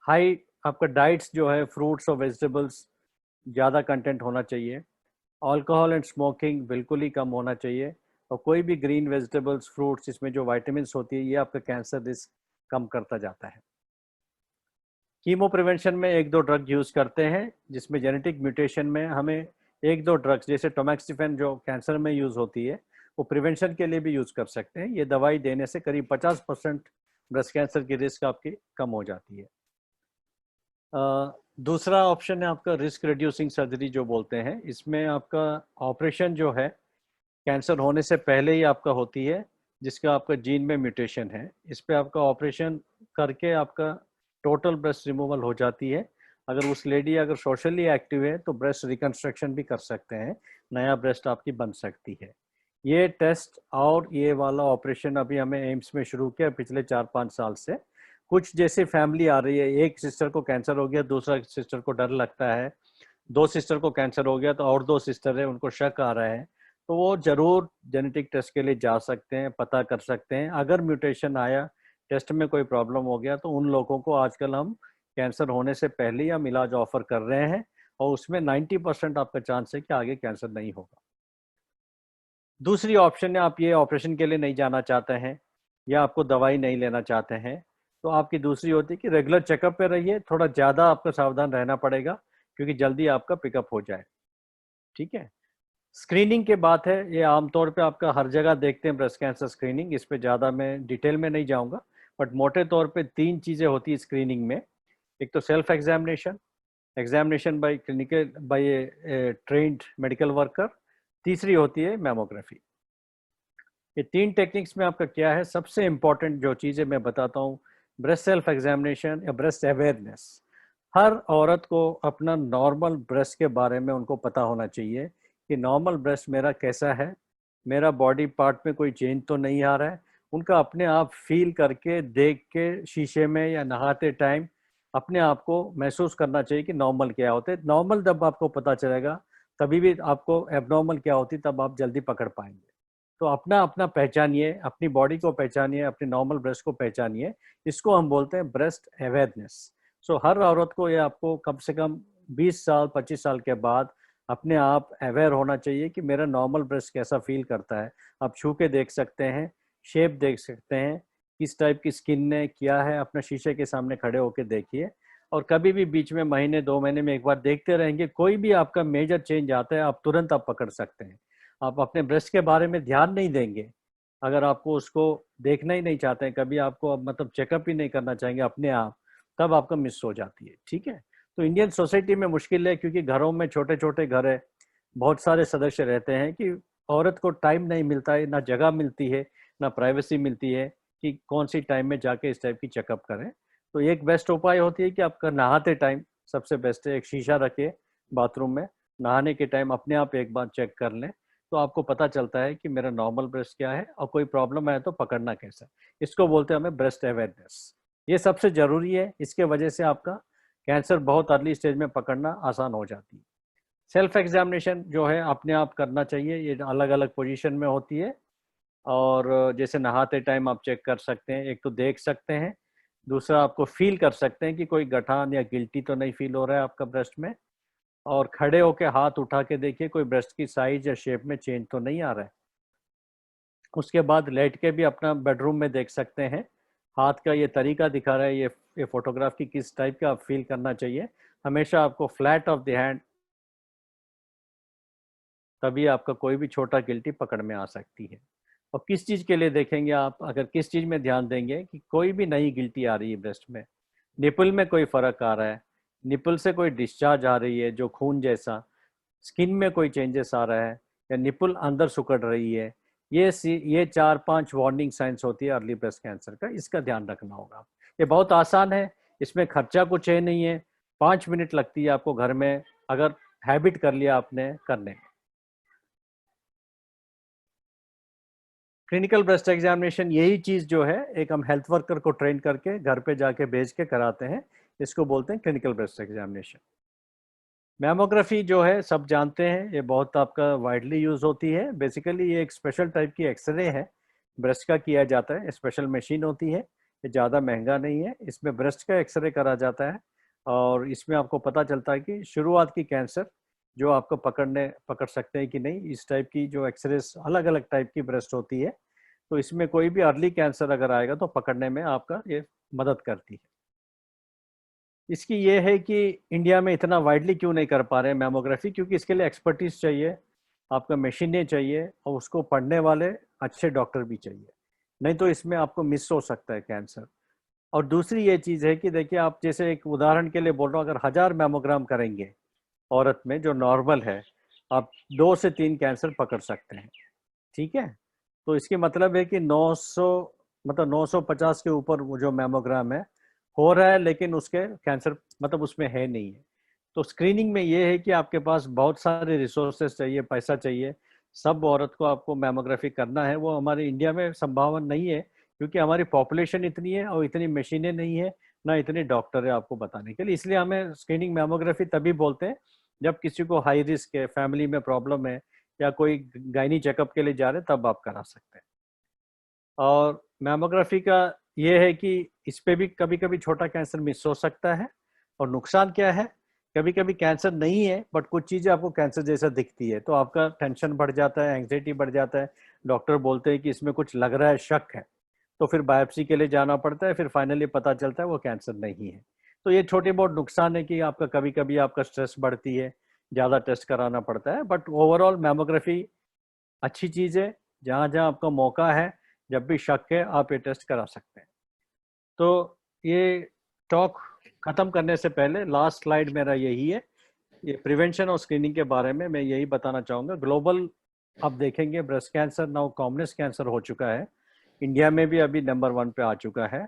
हाई आपका डाइट्स जो है, फ्रूट्स और वेजिटेबल्स ज़्यादा कंटेंट होना चाहिए। अल्कोहल एंड स्मोकिंग बिल्कुल ही कम होना चाहिए। और कोई भी ग्रीन वेजिटेबल्स, फ्रूट्स, इसमें जो वाइटामिन होती है, ये आपका कैंसर रिस्क कम करता जाता है। कीमो प्रिवेंशन में 1-2 ड्रग यूज करते हैं, जिसमें जेनेटिक म्यूटेशन में हमें 1-2 ड्रग्स जैसे टोमैक्सिफेन जो कैंसर में यूज होती है, वो प्रिवेंशन के लिए भी यूज कर सकते हैं। ये दवाई देने से करीब 50% ब्रेस्ट कैंसर की रिस्क आपकी कम हो जाती है। दूसरा ऑप्शन है आपका रिस्क रिड्यूसिंग सर्जरी जो बोलते हैं। इसमें आपका ऑपरेशन जो है कैंसर होने से पहले ही आपका होती है, जिसका आपका जीन में म्यूटेशन है। इस पे आपका ऑपरेशन करके आपका टोटल ब्रेस्ट रिमूवल हो जाती है। अगर उस लेडी अगर सोशली एक्टिव है तो ब्रेस्ट रिकंस्ट्रक्शन भी कर सकते हैं, नया ब्रेस्ट आपकी बन सकती है। ये टेस्ट और ये वाला ऑपरेशन अभी हमें एम्स में शुरू किया पिछले 4-5 साल से। कुछ जैसे फैमिली आ रही है, एक सिस्टर को कैंसर हो गया, दूसरा सिस्टर को डर लगता है, 2 सिस्टर को कैंसर हो गया तो और 2 सिस्टर है उनको शक आ रहा है, तो वो जरूर जेनेटिक टेस्ट के लिए जा सकते हैं, पता कर सकते हैं। अगर म्यूटेशन आया, टेस्ट में कोई प्रॉब्लम हो गया, तो उन लोगों को आजकल हम कैंसर होने से पहले ही हम इलाज ऑफर कर रहे हैं और उसमें 90% आपका चांस है कि आगे कैंसर नहीं होगा। दूसरी ऑप्शन है, आप ये ऑपरेशन के लिए नहीं जाना चाहते हैं या आपको दवाई नहीं लेना चाहते हैं, तो आपकी दूसरी होती है कि रेगुलर चेकअप पे रहिए। थोड़ा ज़्यादा आपको सावधान रहना पड़ेगा क्योंकि जल्दी आपका पिकअप हो जाए। ठीक है, स्क्रीनिंग के बात है, ये आमतौर पे आपका हर जगह देखते हैं ब्रेस्ट कैंसर स्क्रीनिंग। इस पे ज़्यादा मैं डिटेल में नहीं जाऊंगा, बट मोटे तौर पे 3 चीज़ें होती है स्क्रीनिंग में। एक तो self examination, examination by clinical by trained medical worker, तीसरी होती है मैमोग्राफी। ये 3 टेक्निक्स में आपका क्या है, सबसे इम्पॉर्टेंट जो चीज़ें मैं बताता हूँ, ब्रेस्ट सेल्फ एग्जामिनेशन या ब्रेस्ट अवेयरनेस। हर औरत को अपना नॉर्मल ब्रेस्ट के बारे में उनको पता होना चाहिए कि नॉर्मल ब्रेस्ट मेरा कैसा है, मेरा बॉडी पार्ट में कोई चेंज तो नहीं आ रहा है। उनका अपने आप फील करके, देख के शीशे में या नहाते टाइम अपने आप को महसूस करना चाहिए कि नॉर्मल क्या होते हैं। नॉर्मल जब आपको पता चलेगा, तभी भी आपको एबनॉर्मल क्या होती, तब आप जल्दी पकड़ पाएंगे। तो अपना अपना पहचानिए, अपनी बॉडी को पहचानिए, अपने नॉर्मल ब्रेस्ट को पहचानिए। इसको हम बोलते हैं ब्रेस्ट अवेयरनेस। सो हर औरत को ये आपको कम से कम 20 साल 25 साल के बाद अपने आप अवेयर होना चाहिए कि मेरा नॉर्मल ब्रेस्ट कैसा फील करता है। आप छू के देख सकते हैं, शेप देख सकते हैं, किस टाइप की स्किन ने क्या है, अपने शीशे के सामने खड़े होके देखिए। और कभी भी बीच में महीने 2 महीने में एक बार देखते रहेंगे, कोई भी आपका मेजर चेंज आता है आप तुरंत आप पकड़ सकते हैं। आप अपने ब्रेस्ट के बारे में ध्यान नहीं देंगे, अगर आपको उसको देखना ही नहीं चाहते हैं, कभी आपको मतलब चेकअप ही नहीं करना चाहेंगे अपने आप, तब आपका मिस हो जाती है। ठीक है, तो इंडियन सोसाइटी में मुश्किल है क्योंकि घरों में छोटे छोटे घर है, बहुत सारे सदस्य रहते हैं कि औरत को टाइम नहीं मिलता है, ना जगह मिलती है, ना प्राइवेसी मिलती है कि कौन सी टाइम में जाके इस टाइप की चेकअप करें। तो एक बेस्ट उपाय होती है कि आपका नहाते टाइम सबसे बेस्ट है, एक शीशा रखिए बाथरूम में, नहाने के टाइम अपने आप एक बार चेक कर लें, तो आपको पता चलता है कि मेरा नॉर्मल ब्रेस्ट क्या है और कोई प्रॉब्लम है तो पकड़ना कैसा है। इसको बोलते हैं हमें ब्रेस्ट अवेयरनेस। ये सबसे ज़रूरी है, इसके वजह से आपका कैंसर बहुत अर्ली स्टेज में पकड़ना आसान हो जाती है। सेल्फ एग्जामिनेशन जो है अपने आप करना चाहिए, ये अलग अलग पोजीशन में होती है और जैसे नहाते टाइम आप चेक कर सकते हैं, एक तो देख सकते हैं, दूसरा आपको फील कर सकते हैं कि कोई गठान या गिल्टी तो नहीं फील हो रहा है आपका ब्रेस्ट में, और खड़े होके हाथ उठा के देखिए कोई ब्रेस्ट की साइज या शेप में चेंज तो नहीं आ रहा है। उसके बाद लेट के भी अपना बेडरूम में देख सकते हैं, हाथ का ये तरीका दिखा रहा है, ये फोटोग्राफ की किस टाइप का आप फील करना चाहिए। हमेशा आपको फ्लैट ऑफ द हैंड, तभी आपका कोई भी छोटा गिल्टी पकड़ में आ सकती है। और किस चीज़ के लिए देखेंगे आप, अगर किस चीज़ में ध्यान देंगे कि कोई भी नई गिल्टी आ रही है ब्रेस्ट में, निपल में कोई फर्क आ रहा है, निपल से कोई डिस्चार्ज आ रही है जो खून जैसा, स्किन में कोई चेंजेस आ रहा है या निपल अंदर सुकड़ रही है, ये 4-5 वार्निंग साइंस होती है अर्ली ब्रेस्ट कैंसर का। इसका ध्यान रखना होगा। ये बहुत आसान है, इसमें खर्चा कुछ है नहीं है, 5 मिनट लगती है आपको घर में, अगर हैबिट कर लिया आपने करने में। क्लिनिकल ब्रेस्ट एग्जामिनेशन यही चीज़ जो है, एक हम हेल्थ वर्कर को ट्रेन करके घर पे जाके भेज के कराते हैं, इसको बोलते हैं क्लिनिकल ब्रेस्ट एग्जामिनेशन। मैमोग्राफी जो है सब जानते हैं, ये बहुत आपका वाइडली यूज होती है। बेसिकली ये एक स्पेशल टाइप की एक्सरे है, ब्रेस्ट का किया जाता है, स्पेशल मशीन होती है, ये ज़्यादा महंगा नहीं है। इसमें ब्रेस्ट का एक्सरे करा जाता है और इसमें आपको पता चलता है कि शुरुआत की कैंसर जो आपको पकड़ सकते हैं कि नहीं। इस टाइप की जो एक्सरेस अलग अलग टाइप की ब्रेस्ट होती है, तो इसमें कोई भी अर्ली कैंसर अगर आएगा तो पकड़ने में आपका ये मदद करती है। इसकी ये है कि इंडिया में इतना वाइडली क्यों नहीं कर पा रहे हैं मैमोग्राफी, क्योंकि इसके लिए एक्सपर्टीज चाहिए, आपका मशीनें चाहिए और उसको पढ़ने वाले अच्छे डॉक्टर भी चाहिए, नहीं तो इसमें आपको मिस हो सकता है कैंसर। और दूसरी ये चीज़ है कि देखिए, आप जैसे एक उदाहरण के लिए बोल रहा हूँ, अगर 1000 मैमोग्राम करेंगे औरत में जो नॉर्मल है, आप 2 से 3 कैंसर पकड़ सकते हैं, ठीक है। तो इसकी मतलब है कि 950 के ऊपर वो जो मैमोग्राम है हो रहा है, लेकिन उसके कैंसर मतलब उसमें है नहीं है। तो स्क्रीनिंग में ये है कि आपके पास बहुत सारे रिसोर्सेज चाहिए, पैसा चाहिए, सब औरत को आपको मैमोग्राफी करना है। वो हमारे इंडिया में संभावना नहीं है, क्योंकि हमारी पॉपुलेशन इतनी है और इतनी मशीनें नहीं है, ना इतने डॉक्टर है आपको बताने के लिए। इसलिए हमें स्क्रीनिंग मैमोग्राफी तभी बोलते हैं जब किसी को हाई रिस्क है, फैमिली में प्रॉब्लम है, या कोई गायनी चेकअप के लिए जा रहे हैं, तब आप करा सकते हैं। और मैमोग्राफी का ये है कि इस पे भी कभी कभी छोटा कैंसर मिस हो सकता है। और नुकसान क्या है, कभी कभी कैंसर नहीं है बट कुछ चीज़ें आपको कैंसर जैसा दिखती है, तो आपका टेंशन बढ़ जाता है, एंग्जाइटी बढ़ जाता है, डॉक्टर बोलते हैं कि इसमें कुछ लग रहा है, शक है, तो फिर बायोप्सी के लिए जाना पड़ता है, फिर फाइनली पता चलता है वो कैंसर नहीं है। तो ये छोटे बहुत नुकसान है कि आपका कभी कभी आपका स्ट्रेस बढ़ती है, ज़्यादा टेस्ट कराना पड़ता है, बट ओवरऑल मैमोग्राफी अच्छी चीज़ है। जहाँ जहाँ आपका मौका है, जब भी शक है, आप ये टेस्ट करा सकते हैं। तो ये टॉक ख़त्म करने से पहले लास्ट स्लाइड मेरा यही है, ये प्रिवेंशन और स्क्रीनिंग के बारे में मैं यही बताना चाहूँगा। ग्लोबल आप देखेंगे breast cancer now commonest cancer हो चुका है, इंडिया में भी अभी नंबर 1 पे आ चुका है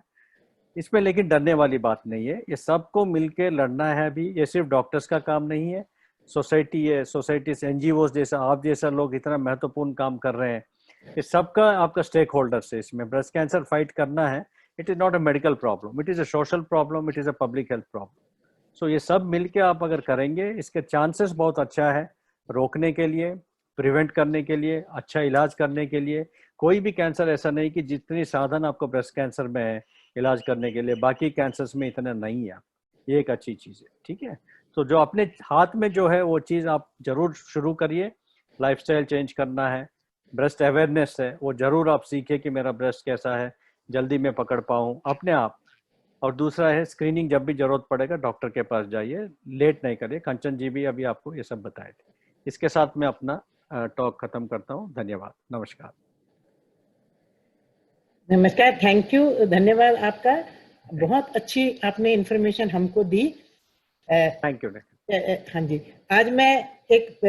इसमें। लेकिन डरने वाली बात नहीं है, ये सबको मिलके लड़ना है। अभी ये सिर्फ डॉक्टर्स का काम नहीं है, सोसाइटी है, सोसाइटी से NGOs जैसा आप जैसा लोग इतना महत्वपूर्ण काम कर रहे हैं, ये सबका आपका स्टेक होल्डर्स है इसमें। ब्रेस्ट कैंसर फाइट करना है, it is not a medical problem, it is a social problem, it is a public health problem. So ये सब मिलके आप अगर करेंगे, इसके चांसेस बहुत अच्छा है रोकने के लिए, प्रिवेंट करने के लिए, अच्छा इलाज करने के लिए। कोई भी कैंसर ऐसा नहीं कि जितनी साधन आपको ब्रेस्ट कैंसर में है इलाज करने के लिए, बाकी कैंसर्स में इतना नहीं है। ये एक अच्छी चीज़ है, ठीक है। तो जो अपने हाथ में जो है वो चीज़ आप जरूर शुरू करिए। लाइफस्टाइल चेंज करना है, ब्रेस्ट अवेयरनेस है, वो जरूर आप सीखिए कि मेरा ब्रेस्ट कैसा है, जल्दी मैं पकड़ पाऊँ अपने आप। और दूसरा है स्क्रीनिंग, जब भी जरूरत पड़ेगा डॉक्टर के पास जाइए, लेट नहीं करिए। कंचन जी भी अभी आपको ये सब बताए थे। इसके साथ मैं अपना टॉक खत्म करता हूँ। धन्यवाद, नमस्कार। नमस्कार, थैंक यू, धन्यवाद आपका। बहुत अच्छी आपने इंफॉर्मेशन हमको दी। Thank you. हाँ जी, आज मैं एक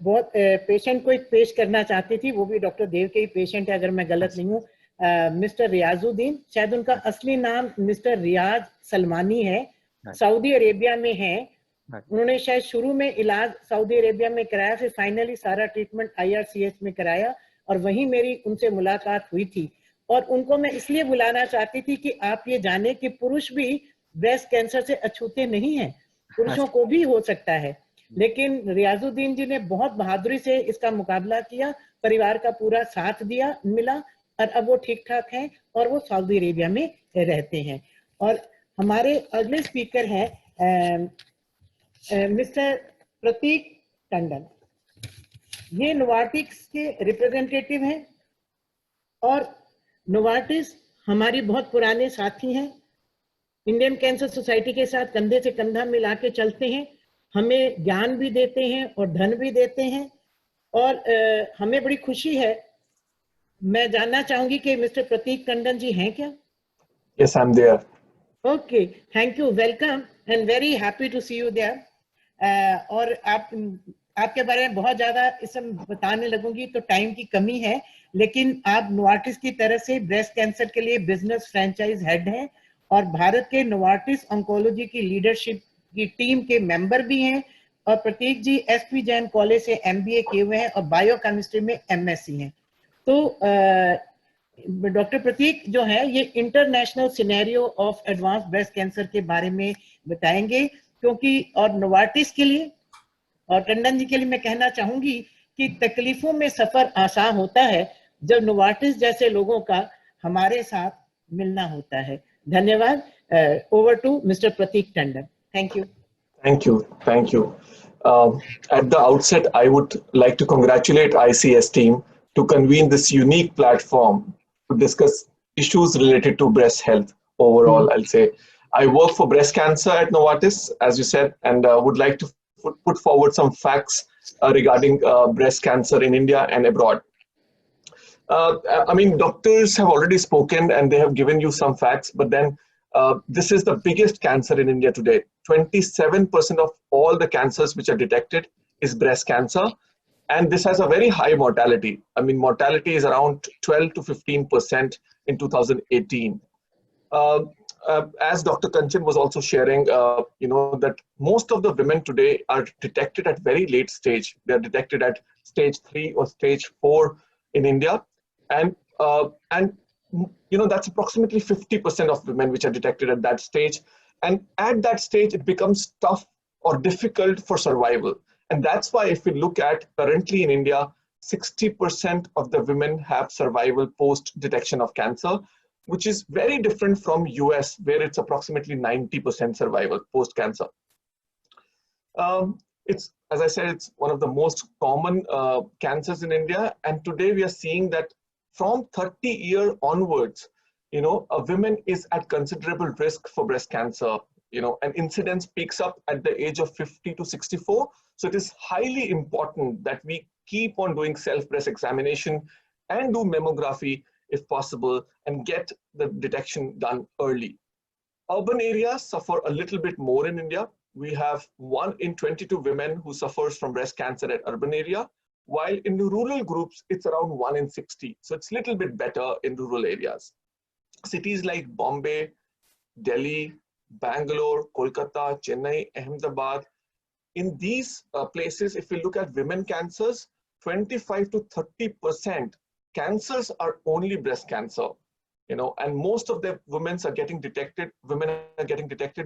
बहुत पेशेंट को एक पेश करना चाहती थी, वो भी डॉक्टर देव के ही पेशेंट है अगर मैं गलत नहीं हूँ। मिस्टर रियाजुद्दीन, शायद उनका असली नाम मिस्टर रियाज सलमानी है, सऊदी अरेबिया में है। उन्होंने शायद शुरू में इलाज सऊदी अरेबिया में कराया, फिर फाइनली सारा ट्रीटमेंट IRCH में कराया, और वहीं मेरी उनसे मुलाकात हुई थी। और उनको मैं इसलिए बुलाना चाहती थी कि आप ये जाने कि पुरुष भी ब्रेस्ट कैंसर से अछूते नहीं हैं, पुरुषों को भी हो सकता है। लेकिन रियाजुद्दीन जी ने बहुत बहादुरी से इसका मुकाबला किया, परिवार का पूरा साथ दिया मिला, और अब वो ठीक ठाक हैं और वो सऊदी अरेबिया में रहते हैं। और हमारे अगले स्पीकर हैं मिस्टर प्रतीक टंडन। ये नोवार्टिस के रिप्रेजेंटेटिव हैं, और नोवार्टिस हमारी बहुत पुराने साथी हैं, इंडियन कैंसर सोसाइटी के साथ कंधे से कंधा मिला के चलते हैं, हमें ज्ञान भी देते हैं और धन भी देते हैं। और हमें बड़ी खुशी है। मैं जानना चाहूंगी कि मिस्टर प्रतीक टंडन जी हैं क्या? Yes, I'm there. Okay, thank you, welcome and very happy to see you there. और आपके बारे में बहुत ज्यादा इस समय बताने लगूंगी तो टाइम की कमी है, लेकिन आप नोवार्टिस की तरफ से ब्रेस्ट कैंसर के लिए बिजनेस फ्रेंचाइज हेड हैं, और भारत के नोवार्टिस ऑन्कोलॉजी की लीडरशिप की टीम के मेंबर भी हैं। और प्रतीक जी SP जैन कॉलेज से MBA किए हुए हैं और बायोकेमिस्ट्री में MSc हैं। तो डॉक्टर प्रतीक जो है ये international scenario of advance breast cancer के बारे में बताएंगे, क्योंकि और नोवार्टिस के लिए और टंडन जी के लिए मैं कहना चाहूंगी कि तकलीफों में सफर आसान होता है जब नोवार्टिस जैसे लोगों का हमारे साथ मिलना होता है। धन्यवाद। Over to mister Prateek Tandon. Thank you. Thank you. At the outset, I would like to congratulate ICS team to convene this unique platform to discuss issues related to breast health overall. I'll say I work for breast cancer at Novartis, as you said, and would like to put forward some facts regarding breast cancer in India and abroad. I mean, doctors have already spoken and they have given you some facts, but then this is the biggest cancer in India today. 27% of all the cancers which are detected is breast cancer. And this has a very high mortality. I mean, mortality is around 12 to 15% in 2018. As Dr. Kanchan was also sharing, you know, that most of the women today are detected at very late stage. They're detected at stage 3 or stage 4 in India. And you know, that's approximately 50% of women which are detected at that stage. And at that stage, it becomes tough or difficult for survival. And that's why if we look at currently in India, 60% of the women have survival post detection of cancer, which is very different from US, where it's approximately 90% survival post cancer. It's, as I said, it's one of the most common cancers in India. And today we are seeing that from 30-year onwards, you know, a woman is at considerable risk for breast cancer. You know, and incidence peaks up at the age of 50 to 64. So it is highly important that we keep on doing self-breast examination and do mammography if possible and get the detection done early. Urban areas suffer a little bit more in India. We have 1 in 22 women who suffers from breast cancer at urban area, while in the rural groups, it's around 1 in 60. So it's a little bit better in rural areas. Cities like Bombay, Delhi, Bangalore, Kolkata, Chennai, Ahmedabad. In these places, if we look at women cancers, 25 to 30% cancers are only breast cancer, you know, and most of the women are getting detected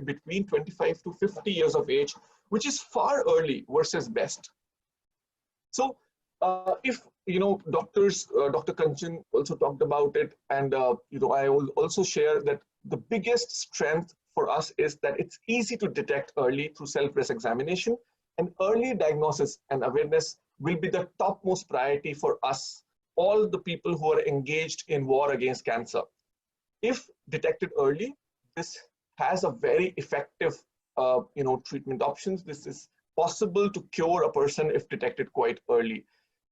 between 25 to 50 years of age, which is far early versus best. So if, you know, doctors, Dr. Kanchan also talked about it, and, you know, I will also share that the biggest strength for us is that it's easy to detect early through self-breast examination, and early diagnosis and awareness will be the topmost priority for us, all the people who are engaged in war against cancer. If detected early, this has a very effective, you know, treatment options. This is possible to cure a person if detected quite early.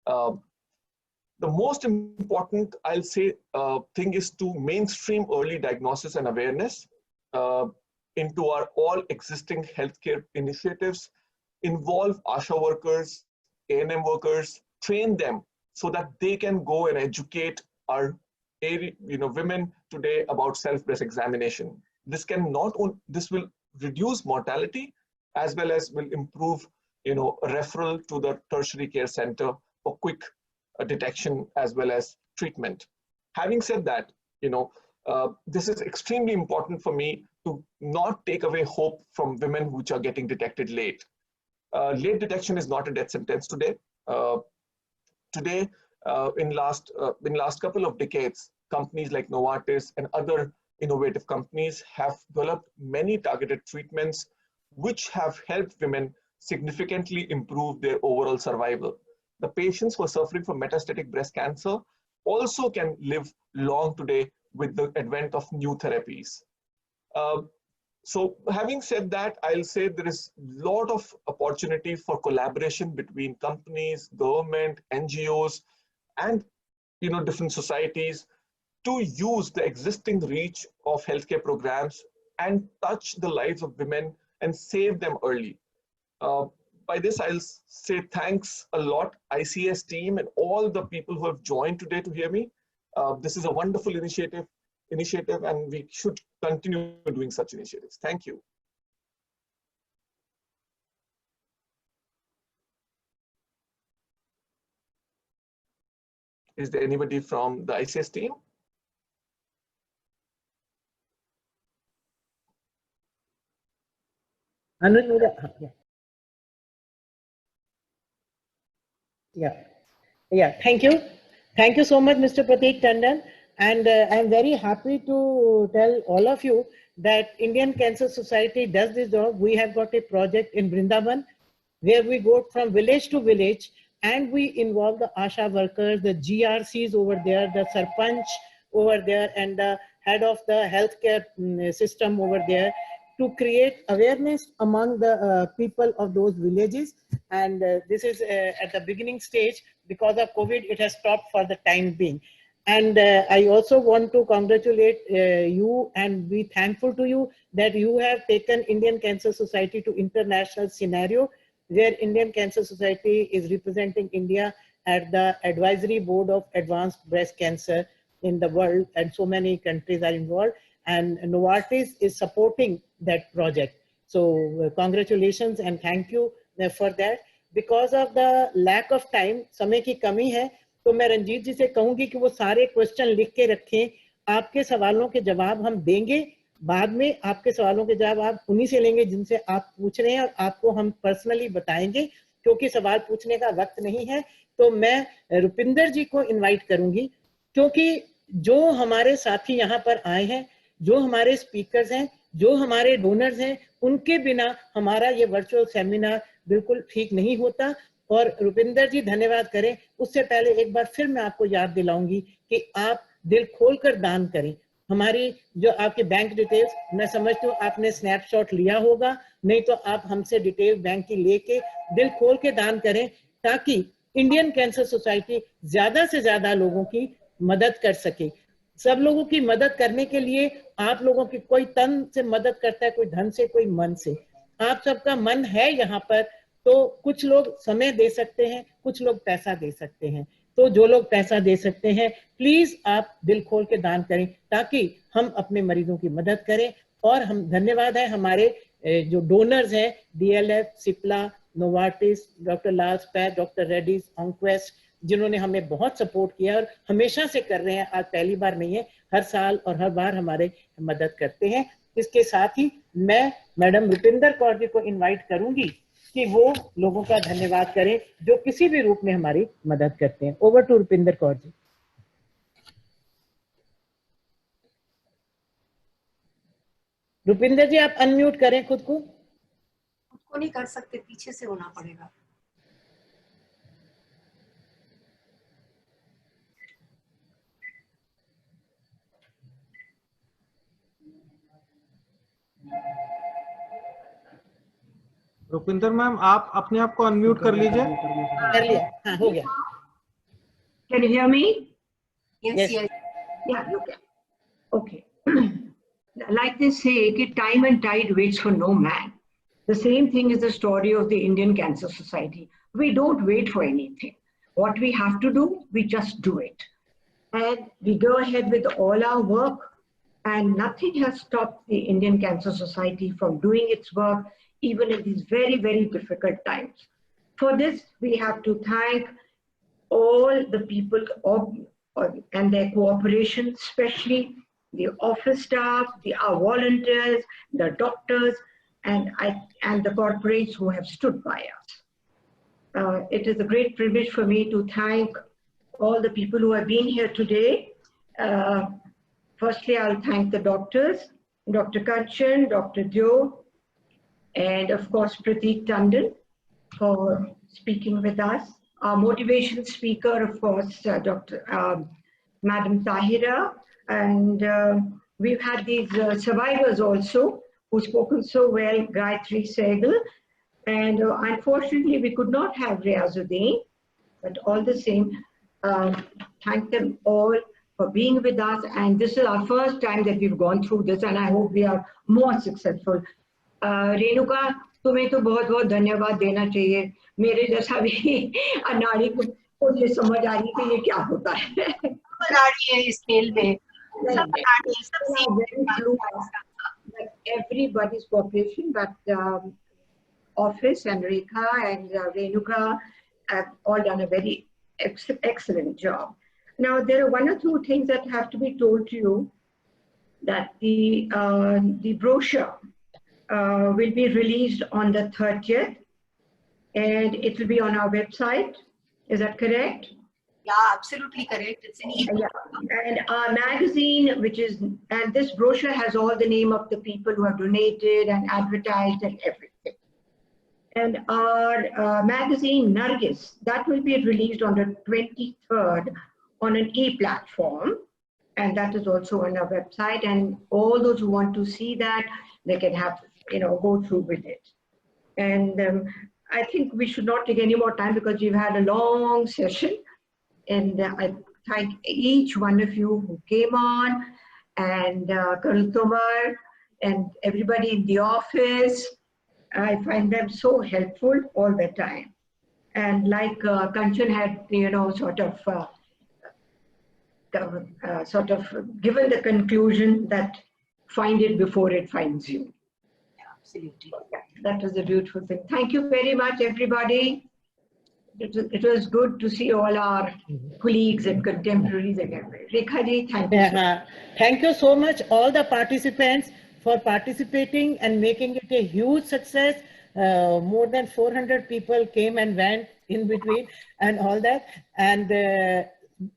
The most important, I'll say, thing is to mainstream early diagnosis and awareness into our all existing healthcare initiatives, involve ASHA workers, ANM workers, train them so that they can go and educate our, you know, women today about self-breast examination. This can not only, this will reduce mortality as well as will improve, you know, referral to the tertiary care center for quick detection as well as treatment. Having said that, you know, this is extremely important for me to not take away hope from women which are getting detected late. Late detection is not a death sentence today. In last couple of decades, companies like Novartis and other innovative companies have developed many targeted treatments which have helped women significantly improve their overall survival. The patients who are suffering from metastatic breast cancer also can live long today with the advent of new therapies. So having said that, I'll say there is a lot of opportunity for collaboration between companies, government, NGOs, and, you know, different societies to use the existing reach of healthcare programs and touch the lives of women and save them early. By this, I'll say thanks a lot, ICS team and all the people who have joined today to hear me. This is a wonderful initiative, and we should continue doing such initiatives. Thank you. Is there anybody from the ICS team? Yeah. Thank you. Thank you so much, Mr. Pratik Tandon. And I'm very happy to tell all of you that Indian Cancer Society does this job. We have got a project in Vrindavan where we go from village to village and we involve the ASHA workers, the GRCs over there, the Sarpanch over there, and head of the healthcare system over there, to create awareness among the people of those villages. And this is at the beginning stage. Because of COVID, it has stopped for the time being. And I also want to congratulate you and be thankful to you that you have taken Indian Cancer Society to international scenario, where Indian Cancer Society is representing India at the advisory board of advanced breast cancer in the world, and so many countries are involved, and Novartis is supporting that project. So congratulations and thank you for that. Because of the lack of time, समय की कमी है, तो मैं रंजीत जी से कहूंगी कि वो सारे क्वेश्चन लिख के रखें। आपके सवालों के जवाब हम देंगे, बाद में आपके सवालों के जवाब आप उन्हीं से लेंगे जिनसे आप पूछ रहे हैं, और आपको हम पर्सनली बताएंगे, क्योंकि सवाल पूछने का वक्त नहीं है। तो मैं रुपिंदर जी को इनवाइट करूंगी, क्योंकि जो हमारे साथी यहाँ पर आए हैं, जो हमारे स्पीकर्स हैं, जो हमारे डोनर्स हैं, उनके बिना हमारा ये वर्चुअल सेमिनार बिल्कुल ठीक नहीं होता। और रुपिंदर जी धन्यवाद करें, उससे पहले एक बार फिर मैं आपको याद दिलाऊंगी कि आप दिल खोलकर दान करें। हमारी जो आपके बैंक डिटेल्स, मैं समझती हूँ आपने स्नैपशॉट लिया होगा, नहीं तो आप हमसे डिटेल बैंक की लेके दिल खोल के दान करें, ताकि इंडियन कैंसर सोसाइटी ज्यादा से ज्यादा लोगों की मदद कर सके। सब लोगों की मदद करने के लिए आप लोगों की कोई तन से मदद करता है, कोई धन से, कोई मन से। आप सबका मन है यहाँ पर, तो कुछ लोग समय दे सकते हैं, कुछ लोग पैसा दे सकते हैं। तो जो लोग पैसा दे सकते हैं, प्लीज आप दिल खोल के दान करें, ताकि हम अपने मरीजों की मदद करें। और हम धन्यवाद है हमारे जो डोनर्स हैं, DLF, सिप्ला, नोवार्टिस, डॉक्टर लाल स्पैथ, डॉक्टर रेड्डीज, ऑन्क्वेस्ट, जिन्होंने हमें बहुत सपोर्ट किया और हमेशा से कर रहे हैं, आज पहली बार नहीं है, हर साल और हर बार हमारे मदद करते हैं। इसके साथ ही मैं मैडम रुपिंदर कौर जी को इनवाइट करूंगी कि वो लोगों का धन्यवाद करें जो किसी भी रूप में हमारी मदद करते हैं। Over to Rupinder Kaur ji. रुपिंदर जी आप अनम्यूट करें खुद को। खुद को नहीं कर सकते, पीछे से होना पड़ेगा। रुपिंदर मैम, आप अपने आप को अनम्यूट कर लीजिए। कर लिया, हाँ हो गया। Can you hear me? Yes, yes. Yeah, you can. Okay. Like they say, time and tide waits for no man. The same thing is the story of the Indian Cancer Society. We don't wait for anything. What we have to do, we just do it. And we go ahead with all our work, and nothing has stopped the Indian Cancer Society from doing its work, even in these very, very difficult times. For this, we have to thank all the people and their cooperation, especially the office staff, our volunteers, the doctors, and the corporates who have stood by us. It is a great privilege for me to thank all the people who have been here today. Firstly, I'll thank the doctors, Dr. Kanchan, Dr. Dio, and of course, Pratik Tandon for speaking with us. Our motivation speaker, of course, Madam Tahira, and we've had these survivors also who've spoken so well, Gayatri Sehgal, and unfortunately we could not have Riazuddin, but all the same, thank them all for being with us, and this is our first time that we've gone through this, and I hope we are more successful. Renuka, तुम्हें तो बहुत बहुत धन्यवाद देना चाहिए। मेरे जैसा भी अनाड़ी को ये समझ आ रही थी ये क्या होता है। अनाड़ी है इस खेल में। Everybody's cooperation, but office and Rekha and Renuka have all done a very excellent job. Now there are one or two things that have to be told to you. That the brochure will be released on the 30th, and it will be on our website. Is that correct? Yeah, absolutely correct. It's an ebook. Yeah. And our magazine, and this brochure has all the name of the people who have donated and advertised and everything. And our magazine, Nargis, that will be released on the 23rd on an e-platform. and that is also on our website. And all those who want to see that, they can have, go through with it. And I think we should not take any more time because we've had a long session. And I thank each one of you who came on, and Colonel Tomar and everybody in the office. I find them so helpful all the time. And like Kanchan had, sort of given the conclusion that find it before it finds you. Absolutely. That was a beautiful thing. Thank you very much, everybody. It was good to see all our colleagues and contemporaries again. Rekha ji, thank you. Thank you so much, all the participants, for participating and making it a huge success. More than 400 people came and went in between and all that. And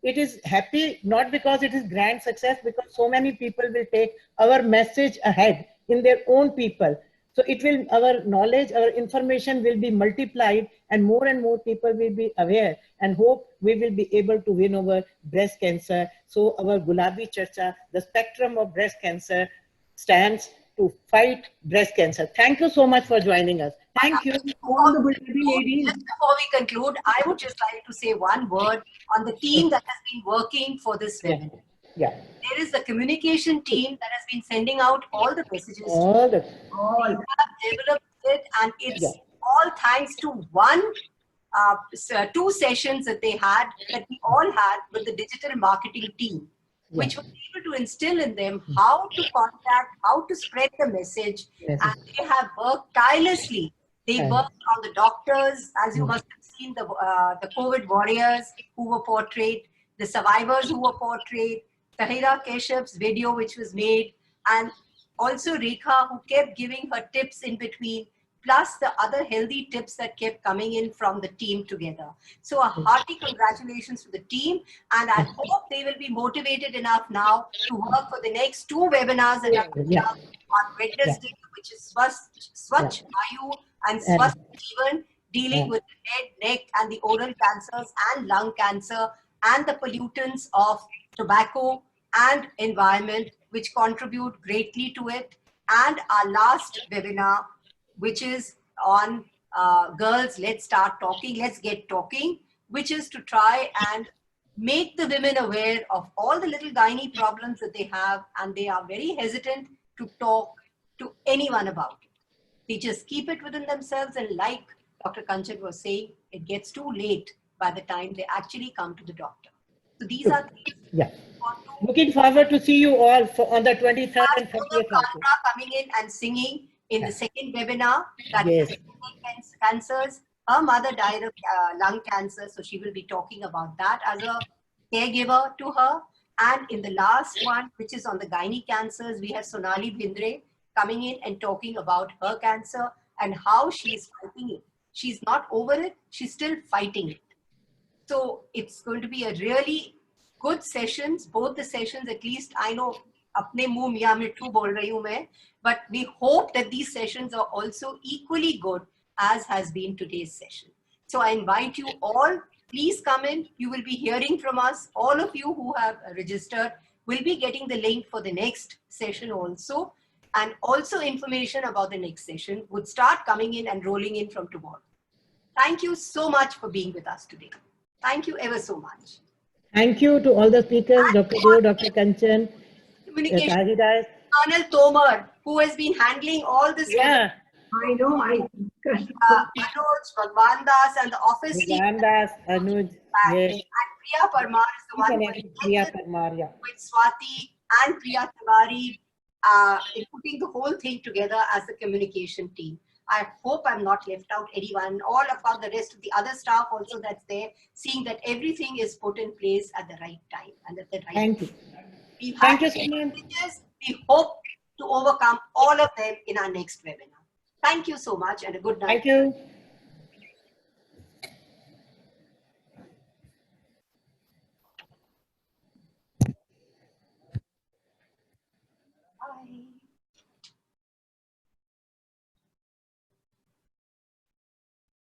it is happy, not because it is grand success, because so many people will take our message ahead in their own people. So it will, our knowledge, our information will be multiplied, and more people will be aware, and hope we will be able to win over breast cancer. So our Gulabi Charcha, the spectrum of breast cancer, stands to fight breast cancer. Thank you so much for joining us. Thank you. All the Gulabi ladies. Just before we conclude, I would just like to say one word on the team that has been working for this webinar. Yeah. There is the communication team that has been sending out all the messages. All have developed it, and it's all thanks to two sessions that they had, that we all had with the digital marketing team, which was able to instill in them how to contact, how to spread the message, and they have worked tirelessly. They worked on the doctors, as you must have seen, the COVID warriors who were portrayed, the survivors who were portrayed, Tahira Keshav's video which was made, and also Rekha, who kept giving her tips in between, plus the other healthy tips that kept coming in from the team together. So a hearty congratulations to the team, and I hope they will be motivated enough now to work for the next two webinars that are coming up on Wednesday, which is Swachh Vayu and Swasth Jeevan, dealing with the head, neck and the oral cancers and lung cancer and the pollutants of tobacco and environment, which contribute greatly to it. And our last webinar, which is on girls, let's start talking, let's get talking, which is to try and make the women aware of all the little gynae problems that they have, and they are very hesitant to talk to anyone about it. They just keep it within themselves, and like Dr. Kanchan was saying, it gets too late by the time they actually come to the doctor. So these are things. Yeah. Looking forward to see you all on the 23rd and 30th. Coming in and singing in the second webinar, that is cancers. Her mother died of lung cancer, so she will be talking about that as a caregiver to her. And in the last one, which is on the gynae cancers, we have Sonali Bhindre coming in and talking about her cancer and how she is fighting it. She's not over it, she's still fighting it. So it's going to be a really good sessions, both the sessions, at least I know apne muh miya mittu bol rahi hu main, but we hope that these sessions are also equally good as has been today's session. So I invite you all, please come in. You will be hearing from us. All of you who have registered will be getting the link for the next session also. And also information about the next session would start coming in and rolling in from tomorrow. Thank you so much for being with us today. Thank you ever so much. Thank you to all the speakers, Dr. Jo, Dr. Kanchan, Communication, Colonel Tomar, who has been handling all this. Yeah. I know. Anuj, Bhagwan Das and the office team. Bhagwan Das, Anuj, yes. And Priya Parmar is the one with Swati and Priya Tiwari in putting the whole thing together as the communication team. I hope I'm not left out anyone. All of the rest of the other staff also that's there, seeing that everything is put in place at the right time and at the right Thank you. We've Thank you had so much. We hope to overcome all of them in our next webinar. Thank you so much and a good night. Thank you.